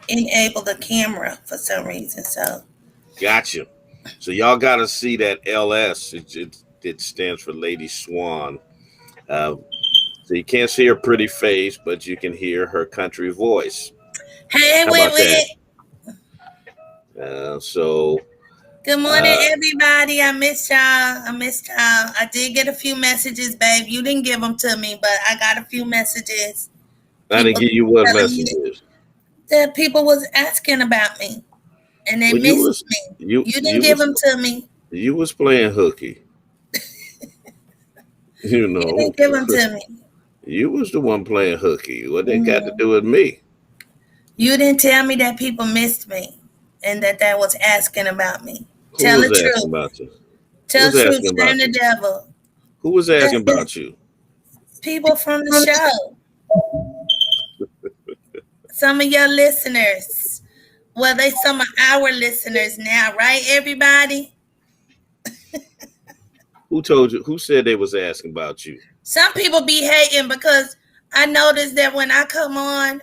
enable the camera for some reason. So
Gotcha. So y'all got to see that LS. It stands for Lady Swan. So you can't see her pretty face, but you can hear her country voice.
hey,
How
wait,
about
wait.
that? So
Good morning, everybody. I missed y'all. I did get a few messages, babe. You didn't give them to me, but I got a few messages.
I didn't give you what messages?
That people was asking about me, and they missed me. You didn't give them to me.
You was playing hooky. You know.
You didn't give them to me.
You was the one playing hooky. What they got to do with me?
You didn't tell me that people missed me and that was asking about me.
Who
Tell
was
the
asking
truth.
about you?
Tell the truth. Shame the devil.
Who was asking about you?
People from the show. Some of your listeners. Well, they some of our listeners now, right, everybody?
Who told you? Who said they was asking about you?
Some people be hating because I noticed that when I come on,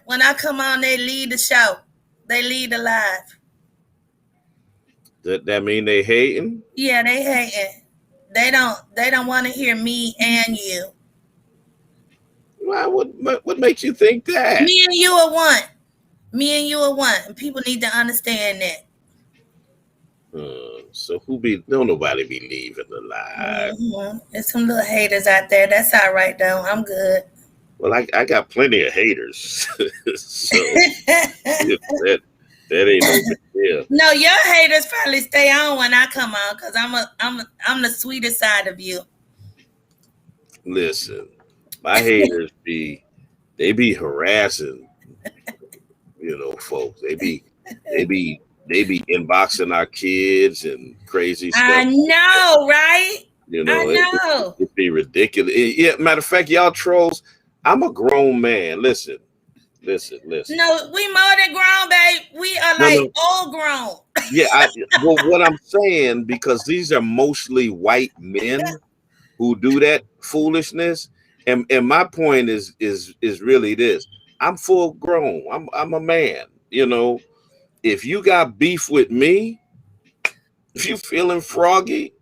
they lead the show. They lead the live.
That mean they hating?
Yeah, they hating. They don't want to hear me and you.
Why? What makes you think that?
Me and you are one. Me and you are one. And people need to understand that.
So don't nobody be leaving the live.
Mm-hmm. There's some little haters out there. That's all right though. I'm good.
Well, I got plenty of haters. So that ain't no big deal.
No, your haters probably stay on when I come on because I'm the sweeter side of you.
Listen, my haters be harassing, folks. They be inboxing our kids and crazy stuff.
I know, right?
I know. It'd be ridiculous. Yeah, matter of fact, y'all trolls, I'm a grown man. Listen.
No, we more than grown, babe. We are old grown.
Yeah, well, what I'm saying, because these are mostly white men who do that foolishness, and my point is really this: I'm full grown. I'm a man. If you got beef with me, if you feeling froggy,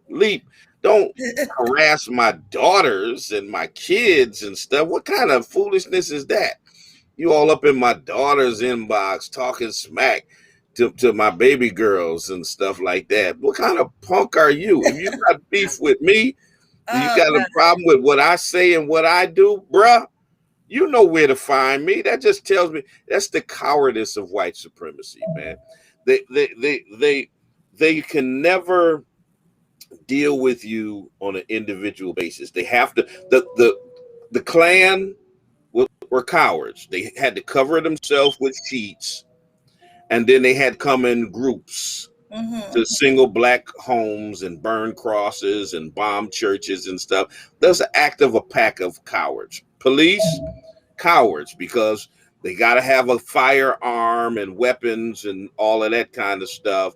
leap. Don't harass my daughters and my kids and stuff. What kind of foolishness is that? You all up in my daughter's inbox talking smack to my baby girls and stuff like that. What kind of punk are you? If you got beef with me, you got a problem with what I say and what I do, bruh, you know where to find me. That just tells me that's the cowardice of white supremacy, man. They can never deal with you on an individual basis. They have to. The Klan will were cowards. They had to cover themselves with sheets, and then they had come in groups to single black homes and burn crosses and bomb churches and stuff. That's an act of a pack of cowards. Police, cowards, because they got to have a firearm and weapons and all of that kind of stuff.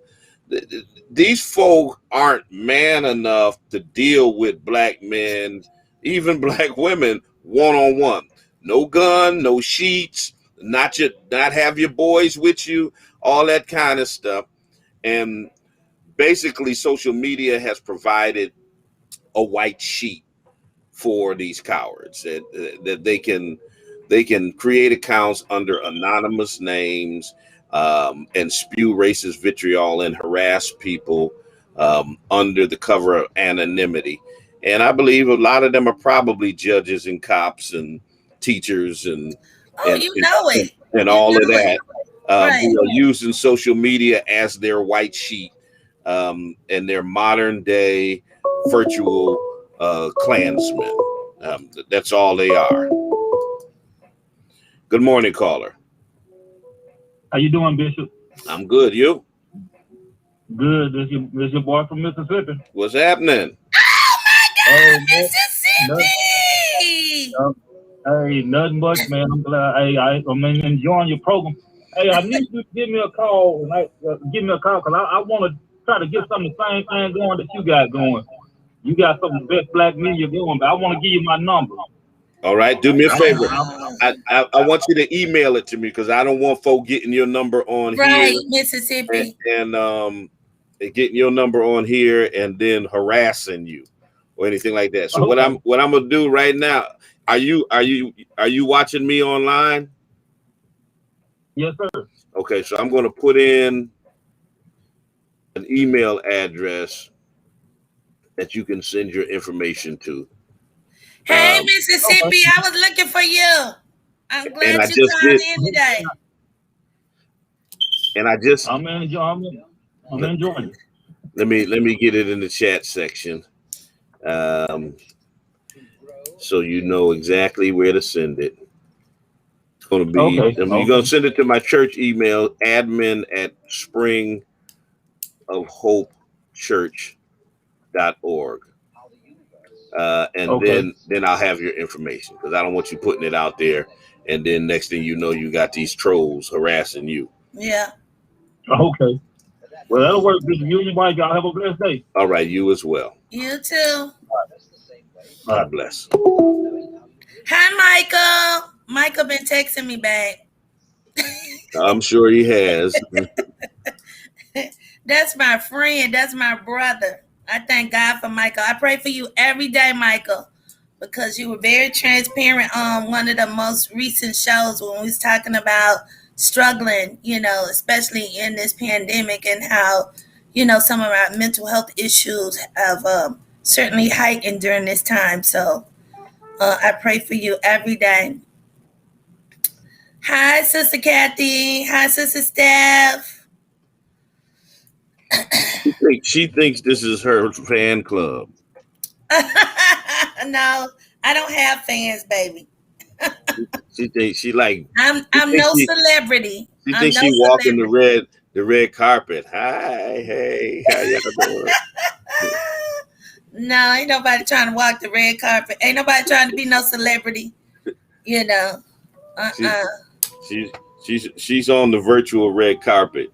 These folk aren't man enough to deal with black men, even black women, one-on-one. No gun, no sheets, not have your boys with you, all that kind of stuff. And basically social media has provided a white sheet for these cowards that they can create accounts under anonymous names and spew racist vitriol and harass people under the cover of anonymity. And I believe a lot of them are probably judges and cops and teachers and all of that, who are using social media as their white sheet and their modern day virtual Klansmen. That's all they are. Good morning, caller.
How you doing, Bishop?
I'm good. You?
Good. This your boy from Mississippi.
What's happening?
Oh my God, Mississippi!
Hey, nothing much, man. I'm glad. Hey, I'm enjoying your program. Hey, I need you to give me a call. Give me a call because I want to try to get some of the same thing going that you got going. You got some of the best black media going, but I want to give you my number.
All right, do me a favor. I want you to email it to me because I don't want folk getting your number on here,
Mississippi,
and getting your number on here and then harassing you or anything like that. So what I'm gonna do right now? Are you watching me online?
Yes, sir.
Okay, so I'm gonna put in an email address that you can send your information to.
Hey, Mississippi, I was looking for you. I'm glad you called in today.
And I'm
enjoying it.
Let me get it in the chat section, so you know exactly where to send it. It's going to be. You're going to send it to my church email, admin@springofhopechurch.org. Then I'll have your information because I don't want you putting it out there and then next thing you know you got these trolls harassing you.
Yeah.
Okay. Well, that'll work. You and your wife, y'all have a blessed day.
All right, you as well.
You too.
God bless.
Hi, Michael. Michael been texting me back.
I'm sure he has.
That's my friend. That's my brother. I thank God for Michael. I pray for you every day, Michael, because you were very transparent on one of the most recent shows when we was talking about struggling, especially in this pandemic and how, some of our mental health issues have certainly heightened during this time. So I pray for you every day. Hi, Sister Kathy. Hi, Sister Steph.
She thinks this is her fan club.
No, I don't have fans, baby.
She thinks
I'm no celebrity.
She thinks she walking the red carpet. Hi, hey, how y'all doing?
No, ain't nobody trying to walk the red carpet. Ain't nobody trying to be no celebrity.
She's on the virtual red carpet.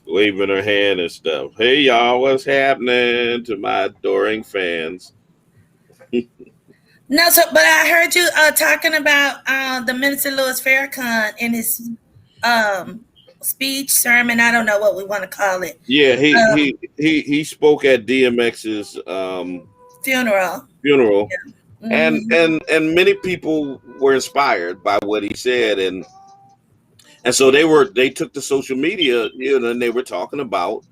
Waving her hand and stuff. Hey y'all, what's happening to my adoring fans?
No, but I heard you talking about the Minister Louis Farrakhan in his speech, sermon. I don't know what we want to call it.
Yeah, he spoke at DMX's
funeral.
Yeah. And many people were inspired by what he said, and so they took to social media, and they were talking about,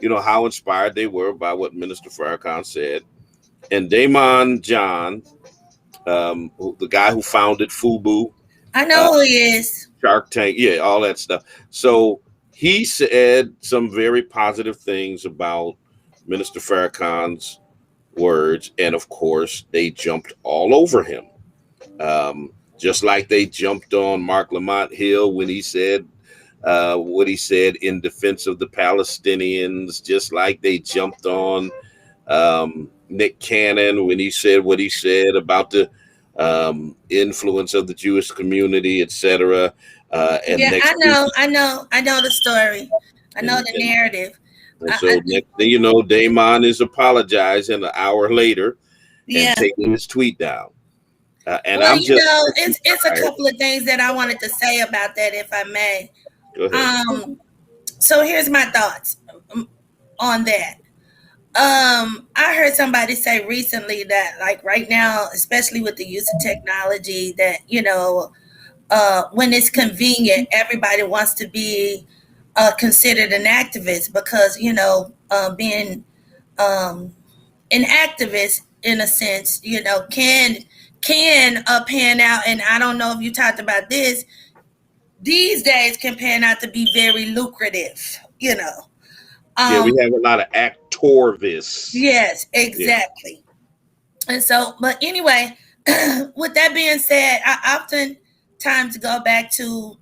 how inspired they were by what Minister Farrakhan said. And Damon John, the guy who founded FUBU,
I know who he is.
Shark Tank, yeah, all that stuff. So he said some very positive things about Minister Farrakhan's words, and of course, they jumped all over him. Just like they jumped on Mark Lamont Hill when he said what he said in defense of the Palestinians, just like they jumped on Nick Cannon when he said what he said about the influence of the Jewish community, etc. And
Yeah,
next
I know the story. I know the narrative.
and so next thing you know, Damon is apologizing an hour later and taking his tweet down. And
well,
I'm just
it's a couple of things that I wanted to say about that, if I may.
Go ahead.
So here's my thoughts on that. I heard somebody say recently that, like, right now, especially with the use of technology, that when it's convenient, everybody wants to be considered an activist because being an activist, in a sense, can pan out. And I don't know if you talked about this. These days can pan out to be very lucrative.
Yeah, we have a lot of actorvists.
Yes, exactly. Yeah. And so, but anyway, with that being said, I oftentimes go back to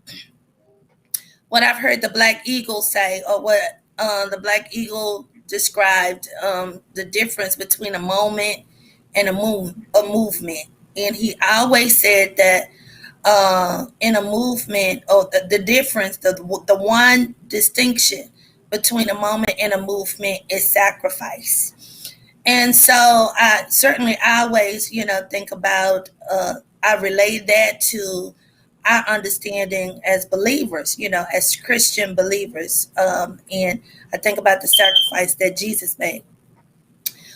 what I've heard the Black Eagle say, or what the Black Eagle described, the difference between a moment and a movement. And he always said that in a movement, or the difference, the one distinction between a moment and a movement is sacrifice. And so I certainly always, think about, I relate that to our understanding as believers, as Christian believers. And I think about the sacrifice that Jesus made.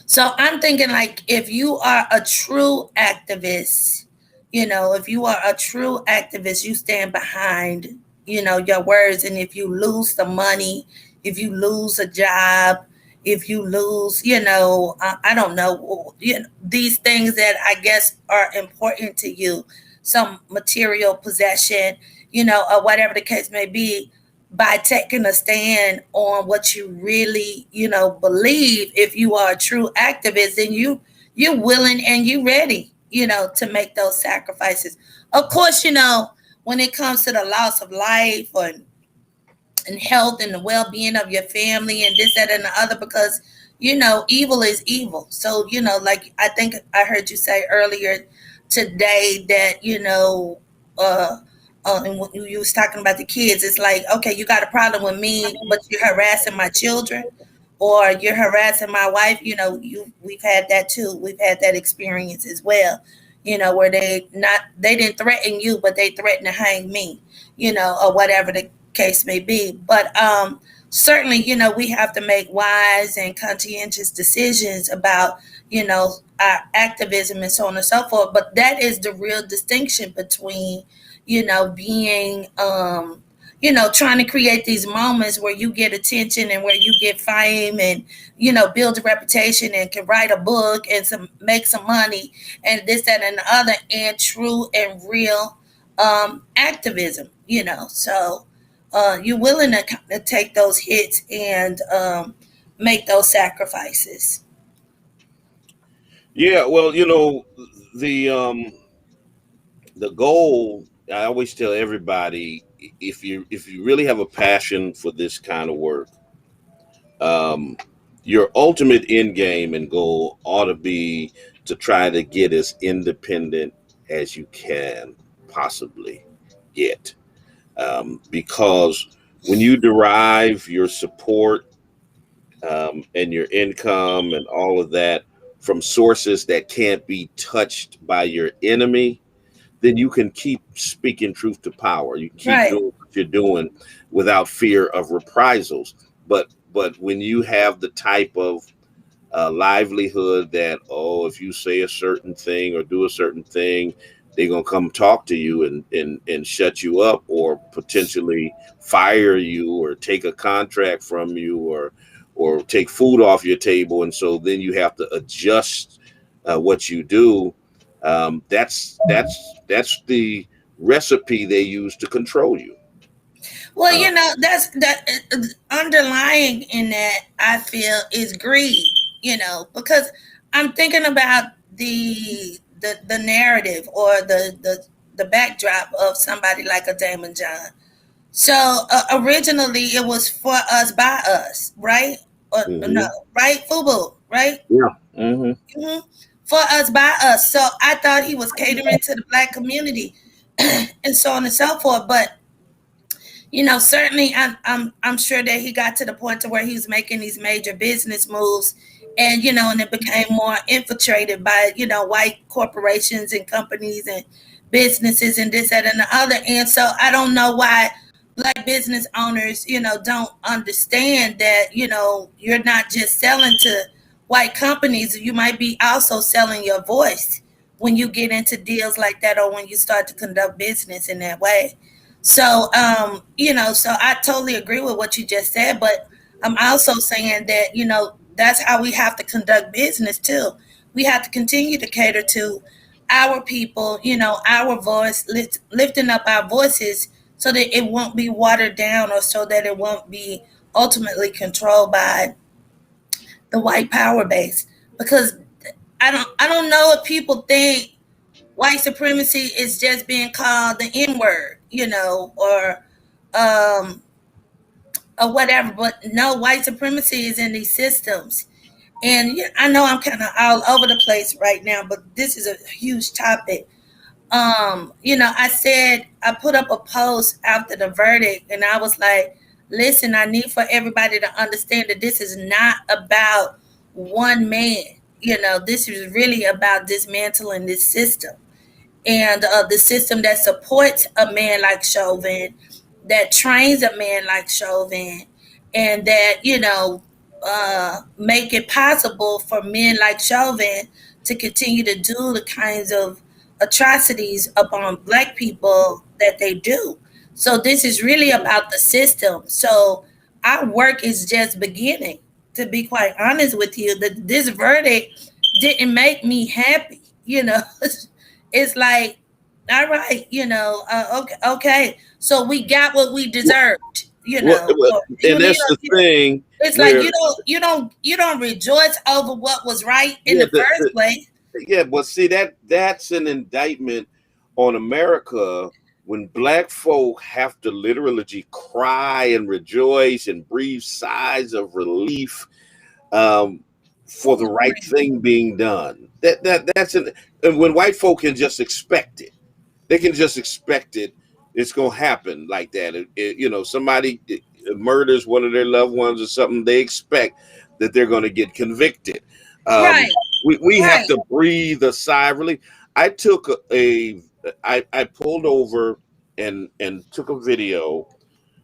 So I'm thinking, like, if you are a true activist, if you are a true activist, you stand behind, your words. And if you lose the money, if you lose a job, if you lose, I don't know, these things that I guess are important to you, some material possession, or whatever the case may be, by taking a stand on what you really, believe, if you are a true activist, then you're willing and you're ready, to make those sacrifices. Of course, when it comes to the loss of life and health and the well-being of your family and this, that, and the other, because, evil is evil. So, like I think I heard you say earlier today that, and when you was talking about the kids, it's like, okay, you got a problem with me, but you're harassing my children, or you're harassing my wife. We've had that too. We've had that experience as well. Where they didn't threaten you, but they threatened to hang me. Or whatever the case may be. But certainly, we have to make wise and conscientious decisions about, our activism and so on and so forth. But that is the real distinction between, being, trying to create these moments where you get attention and where you get fame and, build a reputation and can write a book and make some money and this, that, and the other, and true and real activism, So you're willing to take those hits and make those sacrifices.
Yeah, well, the goal, I always tell everybody, if you really have a passion for this kind of work, your ultimate end game and goal ought to be to try to get as independent as you can possibly get. Because when you derive your support and your income and all of that from sources that can't be touched by your enemy, then you can keep speaking truth to power. You keep doing what you're doing without fear of reprisals. But when you have the type of livelihood that, if you say a certain thing or do a certain thing, they're gonna come talk to you and shut you up, or potentially fire you, or take a contract from you, or take food off your table, and so then you have to adjust what you do. That's the recipe they use to control you.
Well, that's that underlying in that, I feel, is greed. Because I'm thinking about the the narrative or the backdrop of somebody like a Damon John. So originally it was for us by us, right? Or no, right, Fubu, right?
Yeah. Mm-hmm.
Mhm. For us by us. So I thought he was catering to the Black community and so on and so forth. But certainly I'm sure that he got to the point to where he was making these major business moves, and and it became more infiltrated by white corporations and companies and businesses and this, that, and the other. And so I don't know why Black business owners don't understand that you're not just selling to white companies. You might be also selling your voice when you get into deals like that, or when you start to conduct business in that way. So, so I totally agree with what you just said, but I'm also saying that, that's how we have to conduct business too. We have to continue to cater to our people, our voice, lifting up our voices so that it won't be watered down, or so that it won't be ultimately controlled by the white power base. Because I don't know if people think white supremacy is just being called the N-word, um, or whatever. But no, white supremacy is in these systems. And I know I'm kind of all over the place right now, but this is a huge topic. I put up a post after the verdict, and I was like, listen, I need for everybody to understand that this is not about one man. This is really about dismantling this system, and the system that supports a man like Chauvin, that trains a man like Chauvin, and that make it possible for men like Chauvin to continue to do the kinds of atrocities upon Black people that they do. So this is really about the system. So our work is just beginning. To be quite honest with you, that this verdict didn't make me happy. It's like, all right, okay. So we got what we deserved,
And that's the thing.
It's like you don't rejoice over what was right in the first place.
Yeah, but see, that's an indictment on America when Black folk have to literally cry and rejoice and breathe sighs of relief for the right thing being done. And when white folk can just expect it. They can just expect it. It's going to happen like that. Somebody murders one of their loved ones or something, they expect that they're going to get convicted.
Right.
We have to breathe a sigh of relief. I took I pulled over and took a video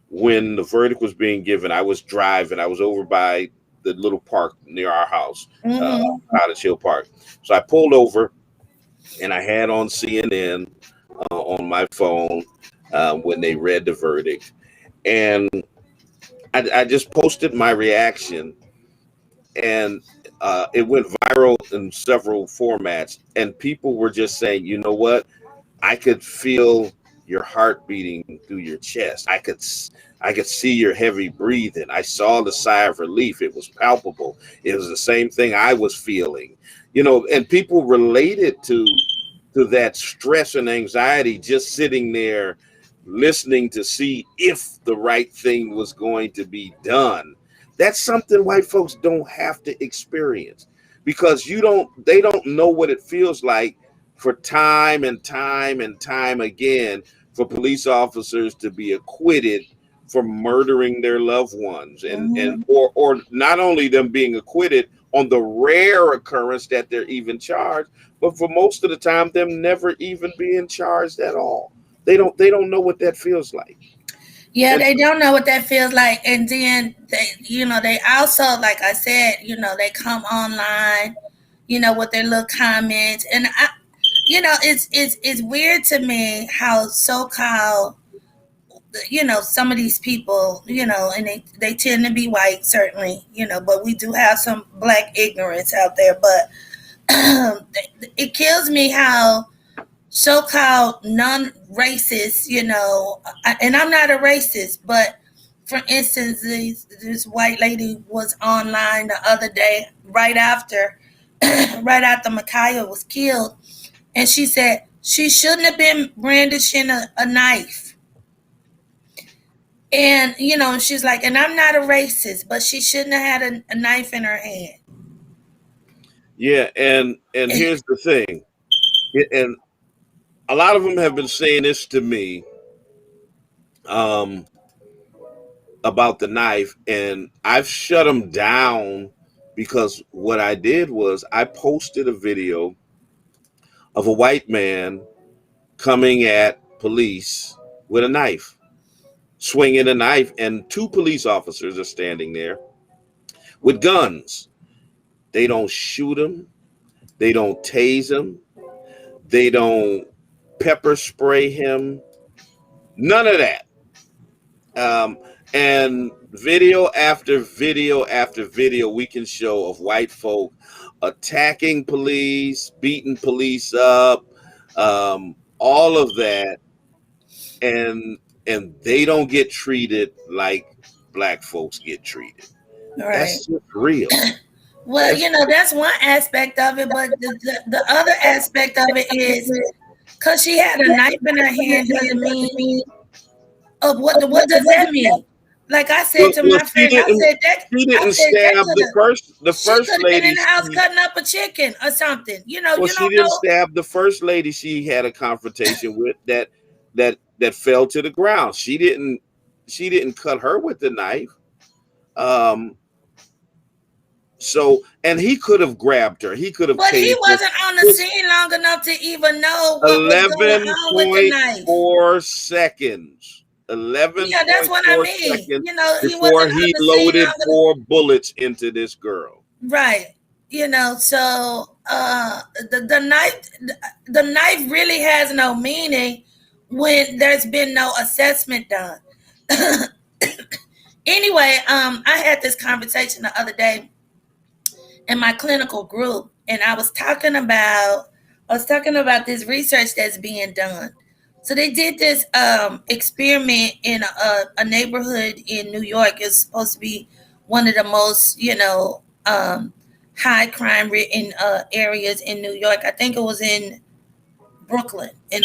when the verdict was being given. I was driving. I was over by the little park near our house, Cottage Hill Park. So I pulled over, and I had on CNN on my phone when they read the verdict, and I just posted my reaction, and it went viral in several formats, and people were just saying, you know what? I could feel your heart beating through your chest. I could see your heavy breathing. I saw the sigh of relief. It was palpable. It was the same thing I was feeling, and people related to that stress and anxiety, just sitting there listening to see if the right thing was going to be done. That's something white folks don't have to experience, because they don't know what it feels like for time and time and time again for police officers to be acquitted for murdering their loved ones, and or not only them being acquitted on the rare occurrence that they're even charged, but for most of the time them never even being charged at all. They don't know what that feels like.
Yeah, they don't know what that feels like. And then they also, like I said, they come online, with their little comments. And it's weird to me how so-called, some of these people, and they tend to be white, certainly, but we do have some Black ignorance out there. But it kills me how so-called non-racist, and I'm not a racist, but for instance, this white lady was online the other day, right after Micaiah was killed, And she said she shouldn't have been brandishing a knife. And, you know, she's like, and I'm not a racist, but she shouldn't have had a knife in her hand.
Yeah, and here's the thing, and a lot of them have been saying this to me about the knife, and I've shut them down because what I did was I posted a video of a white man coming at police with a knife, swinging a knife, and two police officers are standing there with guns. They don't shoot him. They don't tase him. They don't pepper spray him. None of that. And video after video after video we can show of white folk attacking police, beating police up, all of that, and they don't get treated like black folks get treated.
Right.
That's just real.
Well, you know, that's one aspect of it, but the other aspect of it is because she had a knife in her hand doesn't mean what does that mean? Like I said to my friend, I said that
she didn't stab the first
she
lady.
Been in the house cutting up a chicken or something. You know,
well,
you
she
don't
didn't
know.
stab the first lady she had a confrontation with that fell to the ground. She didn't cut her with the knife. So, and he could have grabbed her. He could have.
But he wasn't on the scene long enough to even know what was going on with the knife.
11.4 seconds. 11.
Yeah, that's what I mean. You know,
before he loaded 4 bullets into this girl.
Right. You know, so the knife really has no meaning when there's been no assessment done. Anyway, I had this conversation the other day in my clinical group, and I was talking about this research that's being done. So they did this experiment in a neighborhood in New York. It's supposed to be one of the most, you know, high crime ridden areas in New York. I think it was in Brooklyn, in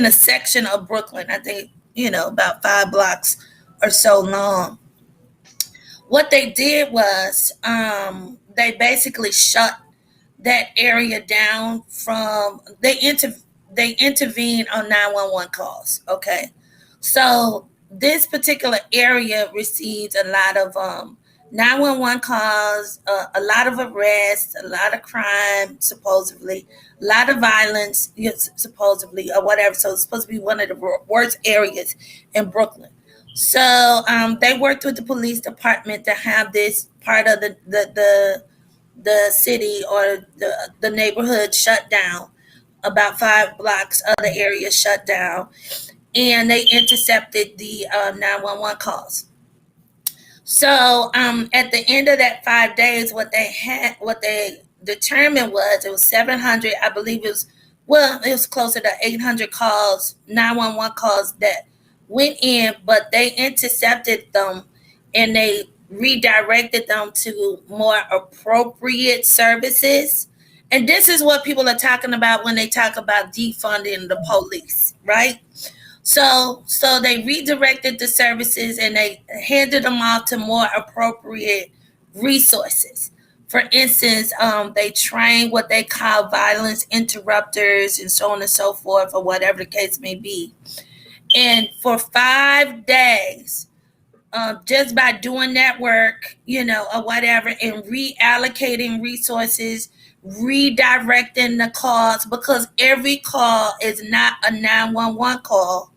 a section of Brooklyn. I think, you know, about 5 blocks or so long. What they did was they basically shut that area down from they intervened on 911 calls. Okay, so this particular area receives a lot of 911 calls, a lot of arrests, a lot of crime, supposedly, a lot of violence, supposedly, or whatever. So it's supposed to be one of the worst areas in Brooklyn. So they worked with the police department to have this part of the city or the neighborhood shut down. About 5 blocks of the area shut down, and they intercepted the 911 calls. So at the end of that 5 days, what they determined was it was 700. I believe it was closer to 800 calls, 911 calls that went in, but they intercepted them and they redirected them to more appropriate services. And this is what people are talking about when they talk about defunding the police, right? So they redirected the services and they handed them off to more appropriate resources. For instance, they train what they call violence interrupters and so on and so forth, or whatever the case may be. And for 5 days, just by doing that work, you know, or whatever, and reallocating resources, redirecting the calls, because every call is not a 911 call.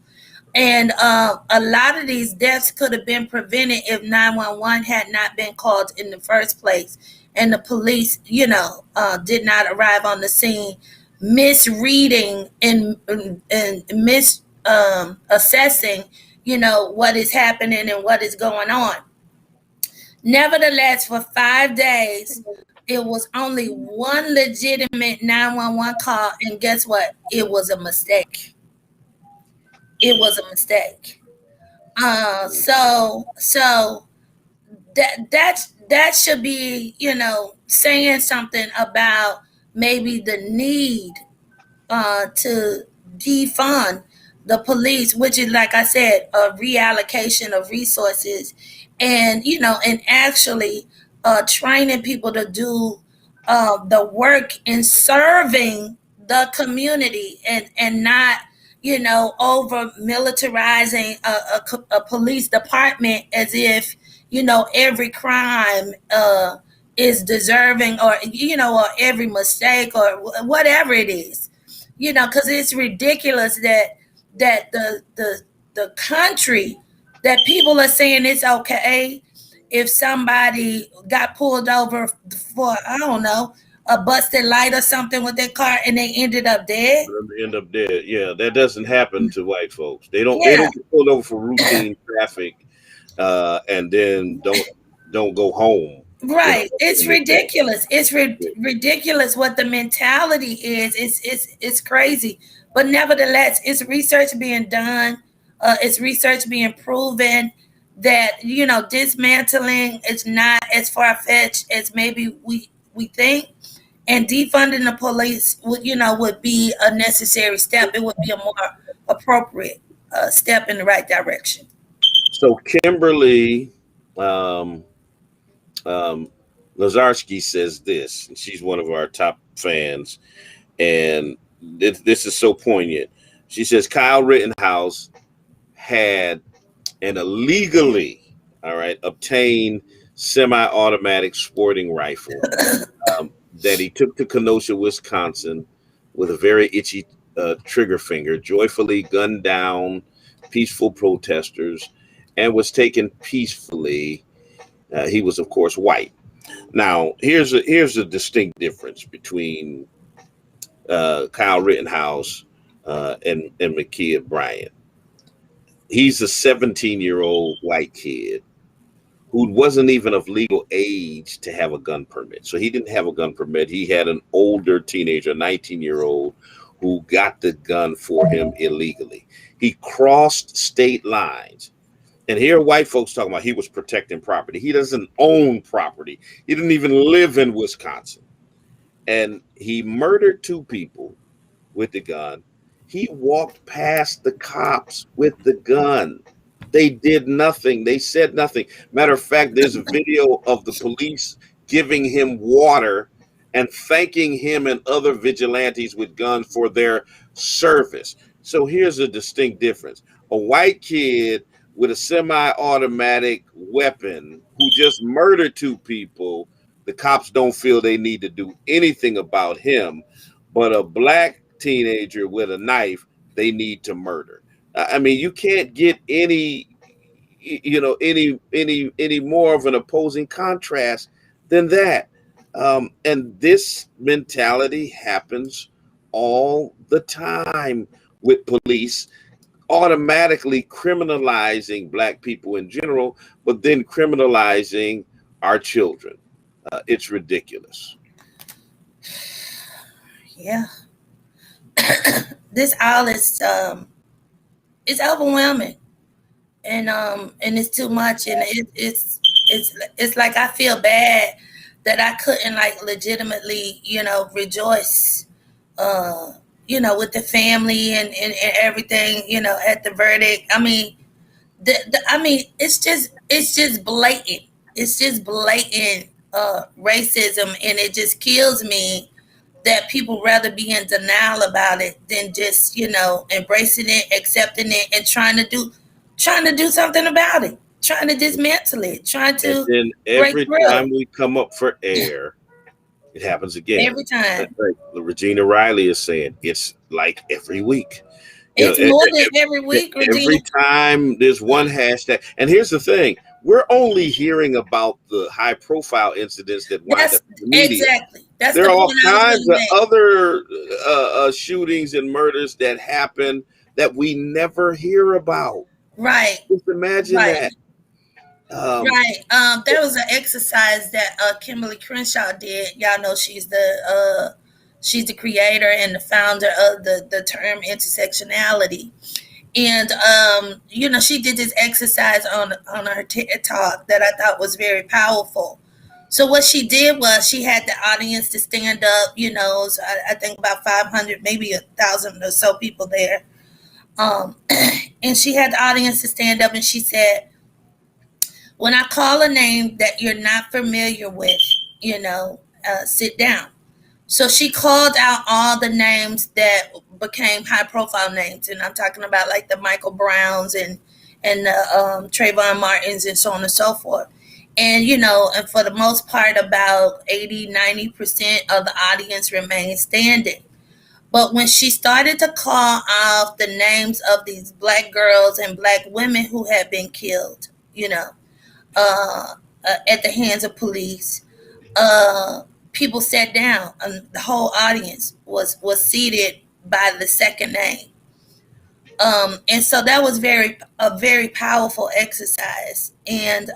And a lot of these deaths could have been prevented if 911 had not been called in the first place. And the police, you know, did not arrive on the scene, misreading and assessing, you know, what is happening and what is going on. Nevertheless, for 5 days, it was only one legitimate 911 call, and guess what? It was a mistake. It was a mistake. So that should be, you know, saying something about maybe the need to defund the police, which is, like I said, a reallocation of resources, and and actually training people to do the work in serving the community, and not over militarizing a police department as if every crime is deserving, or or every mistake, or whatever it is, because it's ridiculous that the country, that people are saying it's okay if somebody got pulled over for, I don't know, a busted light or something with their car, and they ended up dead.
End up dead. Yeah, that doesn't happen to white folks. They don't
Yeah.
get pulled over for routine traffic, and then don't go home.
Right. It's ridiculous. It's ridiculous what the mentality is. It's crazy. But nevertheless, it's research being done. It's research being proven that dismantling is not as far-fetched as maybe we think, and defunding the police would be a necessary step. It would be a more appropriate step in the right direction.
So Kimberly Lazarski says this, and she's one of our top fans, and this is so poignant. She says Kyle Rittenhouse had an illegally, obtained semi-automatic sporting rifle that he took to Kenosha, Wisconsin, with a very itchy trigger finger, joyfully gunned down peaceful protesters, and was taken peacefully. He was, of course, white. Now, here's a distinct difference between Kyle Rittenhouse and Ma'Khia Bryant. He's a 17-year-old white kid who wasn't even of legal age to have a gun permit. So he didn't have a gun permit. He had an older teenager, 19-year-old, who got the gun for him illegally. He crossed state lines. And here white folks talking about he was protecting property. He doesn't own property. He didn't even live in Wisconsin. And he murdered two people with the gun. He walked past the cops with the gun. They did nothing. They said nothing. Matter of fact, there's a video of the police giving him water and thanking him and other vigilantes with guns for their service. So here's a distinct difference. A white kid with a semi-automatic weapon who just murdered two people, the cops don't feel they need to do anything about him. But a black teenager with a knife, they need to murder. I mean, you can't get any more of an opposing contrast than that. And this mentality happens all the time with police automatically criminalizing black people in general, but then criminalizing our children. It's ridiculous.
Yeah. This all is it's overwhelming, and it's too much, and it's like I feel bad that I couldn't legitimately rejoice with the family and everything at the verdict. I mean it's just blatant. It's just blatant racism, and it just kills me that people rather be in denial about it than just embracing it, accepting it, and trying to do something about it, trying to dismantle it, trying to.
And then every time we come up for air, it happens again.
Every time.
Like Regina Riley is saying, it's like every week.
It's more than every week, Regina.
Every time there's one hashtag. And here's the thing. We're only hearing about the high-profile incidents that wind up in the media.
Exactly.
There are all kinds of other shootings and murders that happen that we never hear about.
Right.
Just imagine that.
Right. There was an exercise that Kimberly Crenshaw did. Y'all know she's the creator and the founder of the term intersectionality. And she did this exercise on her TED Talk that I thought was very powerful. So what she did was she had the audience to stand up, so I think about 500, maybe 1,000 or so people there. And she had the audience to stand up and she said, when I call a name that you're not familiar with, sit down. So she called out all the names that became high profile names. And I'm talking about like the Michael Browns and the Trayvon Martins and so on and so forth. And, and for the most part, about 80-90% of the audience remained standing. But when she started to call off the names of these black girls and black women who had been killed, at the hands of police, people sat down and the whole audience was seated by the second name. And so that was a very powerful exercise. And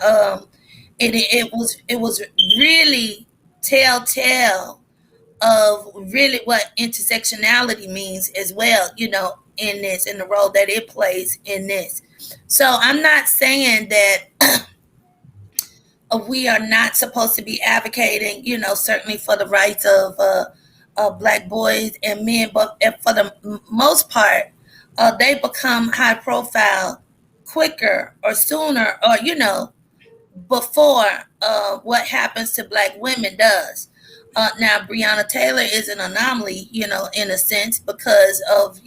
it was really telltale of really what intersectionality means as well, in this, in the role that it plays in this. So I'm not saying that we are not supposed to be advocating, certainly for the rights of black boys and men, but for the most part, they become high profile quicker or sooner, or before what happens to black women does. Now, Breonna Taylor is an anomaly, in a sense, because of,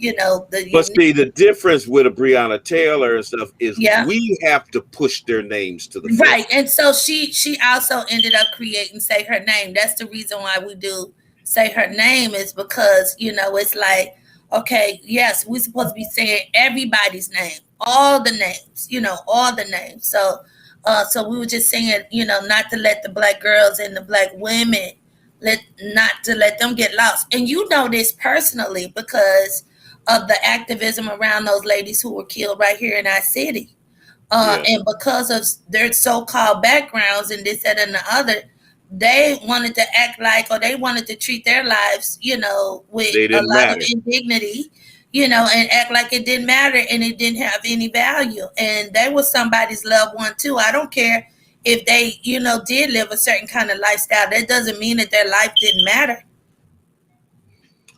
But see, the difference with a Breonna Taylor and stuff is we have to push their names to the
right. And so she also ended up creating Say Her Name. That's the reason why we do Say Her Name, is because, it's like, okay, yes, we're supposed to be saying everybody's name, all the names, all the names. So we were just saying, not to let the black girls and the black women, not to let them get lost. And you know this personally because of the activism around those ladies who were killed right here in our city. And because of their so-called backgrounds and this, that, and the other, they wanted to act like, or they wanted to treat their lives, with a lot of indignity, and act like it didn't matter and it didn't have any value. And they were somebody's loved one too. I don't care if they, did live a certain kind of lifestyle. That doesn't mean that their life didn't matter.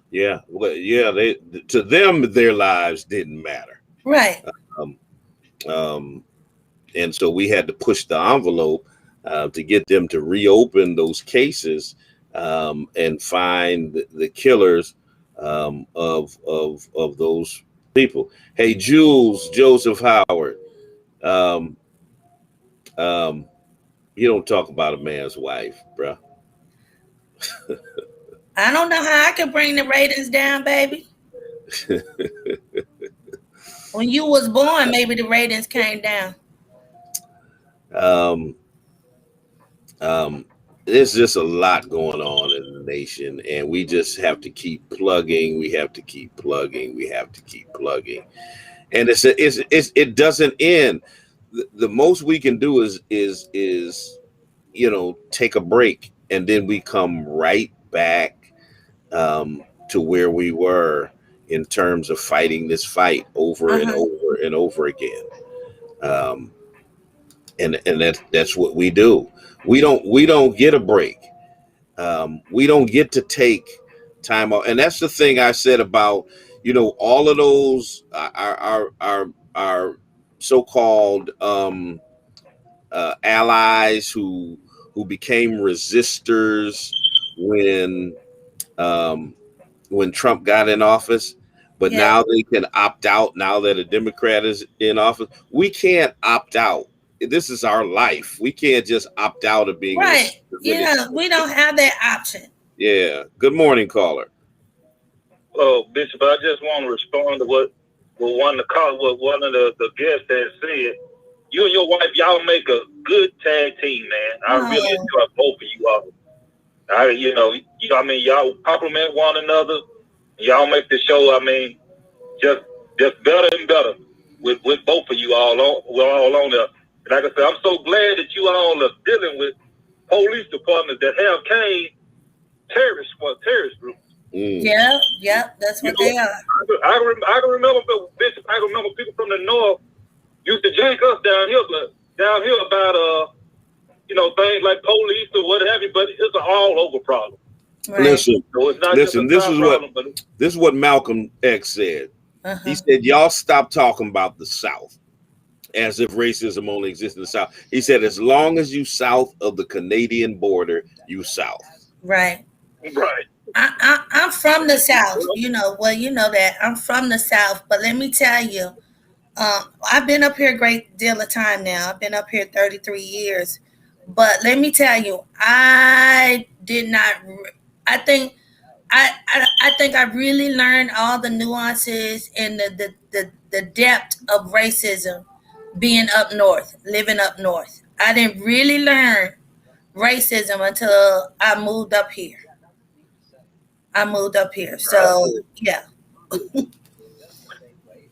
Yeah. Well, yeah, to them, their lives didn't matter.
Right.
And so we had to push the envelope to get them to reopen those cases and find the killers of those people. Hey, Joseph Howard, you don't talk about a man's wife, bruh.
I don't know how I can bring the ratings down, baby. When you was born, maybe the ratings came down.
There's just a lot going on in the nation, and we just have to keep plugging. We have to keep plugging. We have to keep plugging, and it doesn't end. The most we can do is take a break, and then we come right back to where we were in terms of fighting this fight over and over and over again. And that's what we do. We don't get a break. We don't get to take time off. And that's the thing I said about, all of those our so-called allies who became resistors when Trump got in office. But now they can opt out now that a Democrat is in office. We can't opt out. This is our life. We can't just opt out of being
right. Yeah, we don't have that option.
Yeah. Good morning, caller.
Oh, Bishop, I just want to respond to what one of the guests had said. You and your wife, y'all make a good tag team, man. I really enjoy both of you all. Y'all compliment one another. Y'all make the show, just better and better with both of you all on there. Like I said, I'm so glad that you all are dealing with police departments that have came terrorist groups.
Yeah, that's what they are.
I remember, Bishop, people from the north used to jank us down here about things like police or what have you, but it's an all over problem.
Right.
Listen,
So it's not
listen.
just a
This is
problem,
what
but
this is what Malcolm X said. He said, "Y'all stop talking about the South as if racism only exists in the South." He said, "As long as you south of the Canadian border, you South."
Right.
Right.
I'm from the South. You know that I'm from the South. But let me tell you, I've been up here a great deal of time now. I've been up here 33 years. But let me tell you, I did not. I think I think I really learned all the nuances and the depth of racism being up north, living up north. I didn't really learn racism until I moved up here. So yeah.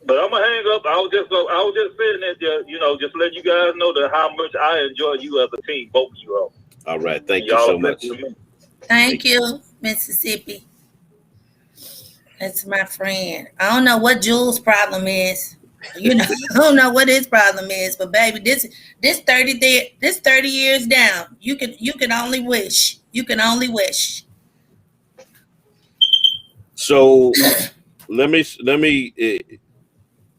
But I'm gonna hang up. I was just saying that, just let you guys know that how much I enjoy you as a team, both of you all.
All right, thank you so much.
Thank you, Mississippi. That's my friend. I don't know what Jules' problem is. I don't know what his problem is, but baby, this 30 years down. You can only wish. You can only wish.
So let me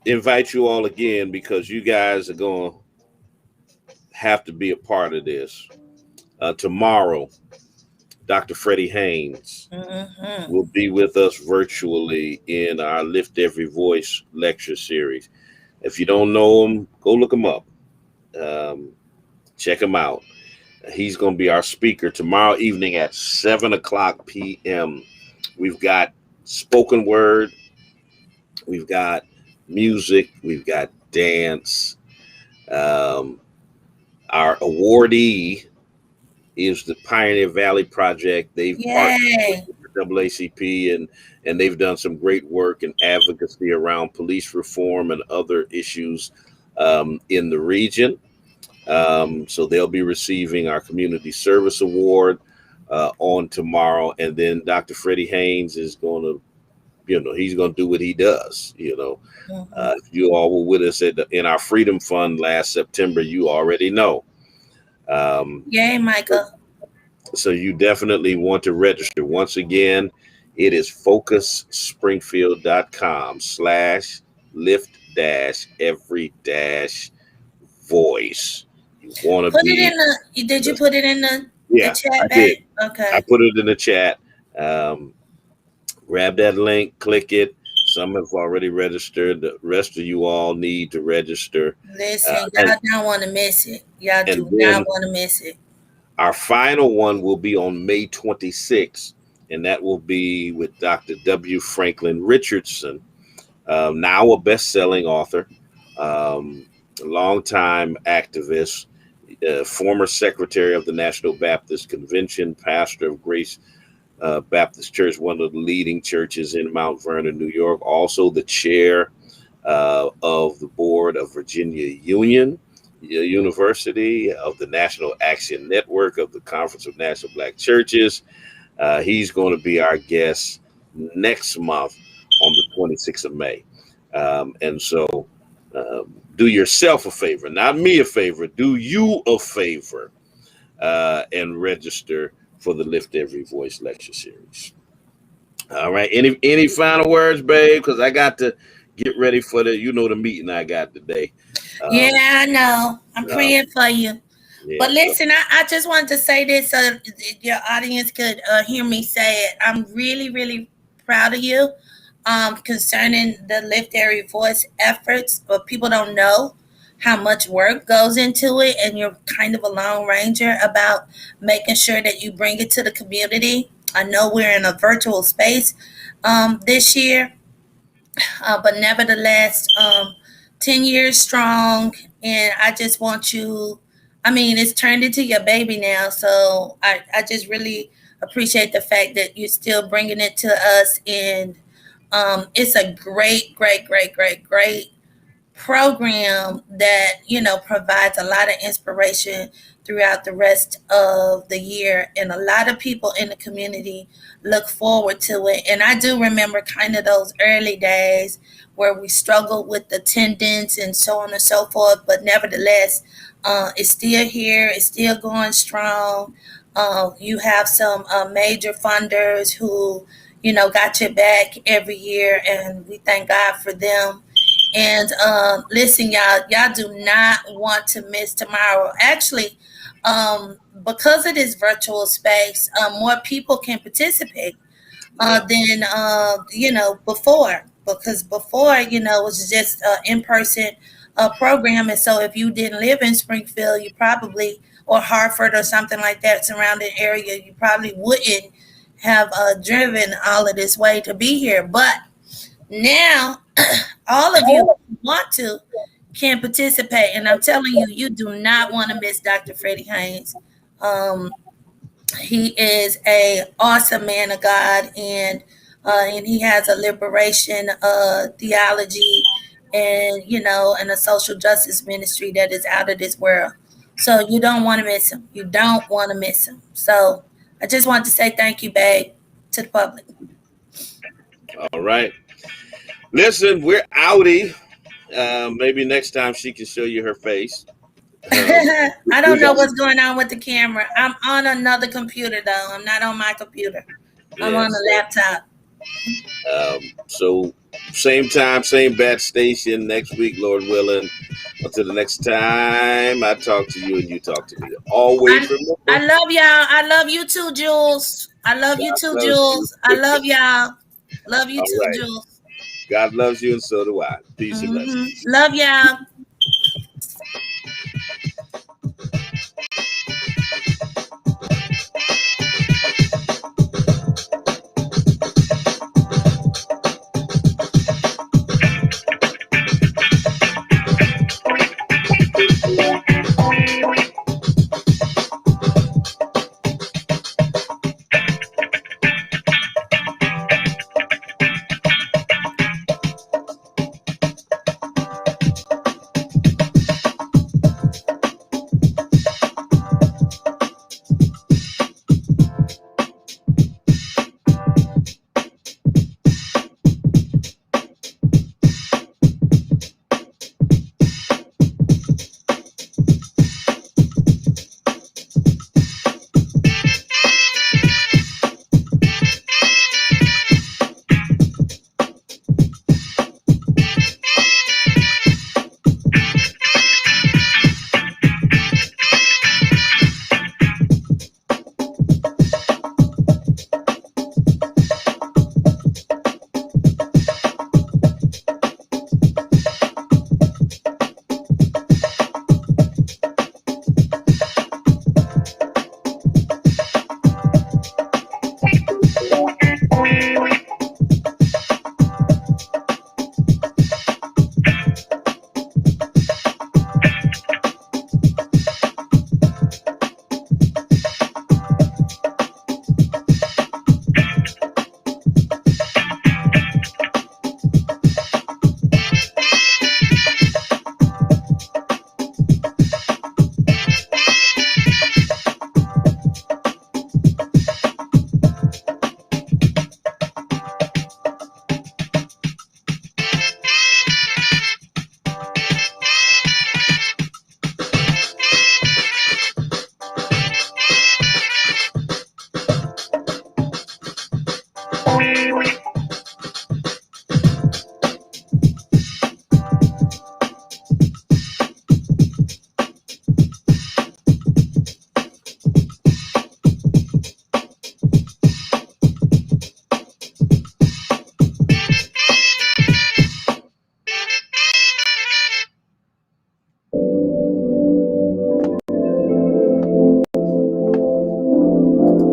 invite you all again, because you guys are going to have to be a part of this. Tomorrow, Dr. Freddie Haynes will be with us virtually in our Lift Every Voice lecture series. If you don't know him, go look him up. Check him out. He's going to be our speaker tomorrow evening at 7:00 p.m. We've got spoken word, we've got music, we've got dance. Our awardee is the Pioneer Valley Project. They've partnered with the NAACP, and they've done some great work and advocacy around police reform and other issues in the region. So they'll be receiving our Community Service Award on tomorrow. And then Dr. Freddie Haynes is going to, he's going to do what he does. If you all were with us in our Freedom Fund last September, you already know.
Yay, Michael.
So you definitely want to register. Once again, it is focusspringfield.com/lift-every-voice. You want to be.
Did you put it in the chat?
I did.
Okay.
I put it in the chat. Grab that link, click it. Some have already registered. The rest of you all need to register.
Listen, y'all don't want to miss it. Y'all do not want to miss it.
Our final one will be on May 26th, and that will be with Dr. W. Franklin Richardson, now a best-selling author, a longtime activist, former secretary of the National Baptist Convention, pastor of Grace Baptist Church, one of the leading churches in Mount Vernon, New York, also the chair of the board of Virginia Union University, of the National Action Network, of the Conference of National Black Churches. He's going to be our guest next month on the 26th of May. And so do yourself a favor, not me a favor, do you a favor and register for the Lift Every Voice lecture series. All right. Any final words, babe? Because I got to get ready for the meeting I got today.
I know. I'm praying for you. Yeah, but listen, I just wanted to say this so your audience could hear me say it. I'm really, really proud of you concerning the Lift Every Voice efforts, but people don't know how much work goes into it, and you're kind of a lone ranger about making sure that you bring it to the community. I know we're in a virtual space this year, but nevertheless, 10 years strong, and I just want you, it's turned into your baby now, so I just really appreciate the fact that you're still bringing it to us, and it's a great program that provides a lot of inspiration throughout the rest of the year, and a lot of people in the community look forward to it. And I do remember kind of those early days where we struggled with attendance and so on and so forth, but nevertheless It's still here. It's still going strong. You have some major funders who, got your back every year, and we thank God for them. And listen, y'all do not want to miss tomorrow. Actually, because of this virtual space, more people can participate than before. Because before, it was just in-person program, and so if you didn't live in Springfield, you probably, or Hartford or something like that, surrounding area, you probably wouldn't have driven all of this way to be here. But now, all of you who want to can participate, and I'm telling you, you do not want to miss Dr. Freddie Haynes. He is a awesome man of God, and he has a liberation theology, and and a social justice ministry that is out of this world. So you don't want to miss him. You don't want to miss him. So I just want to say thank you, babe, to the public.
All right. Listen, we're outie. Maybe next time she can show you her face.
I don't know what's going on with the camera. I'm on another computer, though. I'm not on my computer. I'm on a laptop.
So same time, same bat station next week, Lord willing. Until the next time I talk to you and you talk to me. Always remember.
I love y'all. I love you too, Jules. I love you too, Jules. I love y'all. Love you too, Jules.
God loves you, and so do I. Peace and blessings.
Love y'all.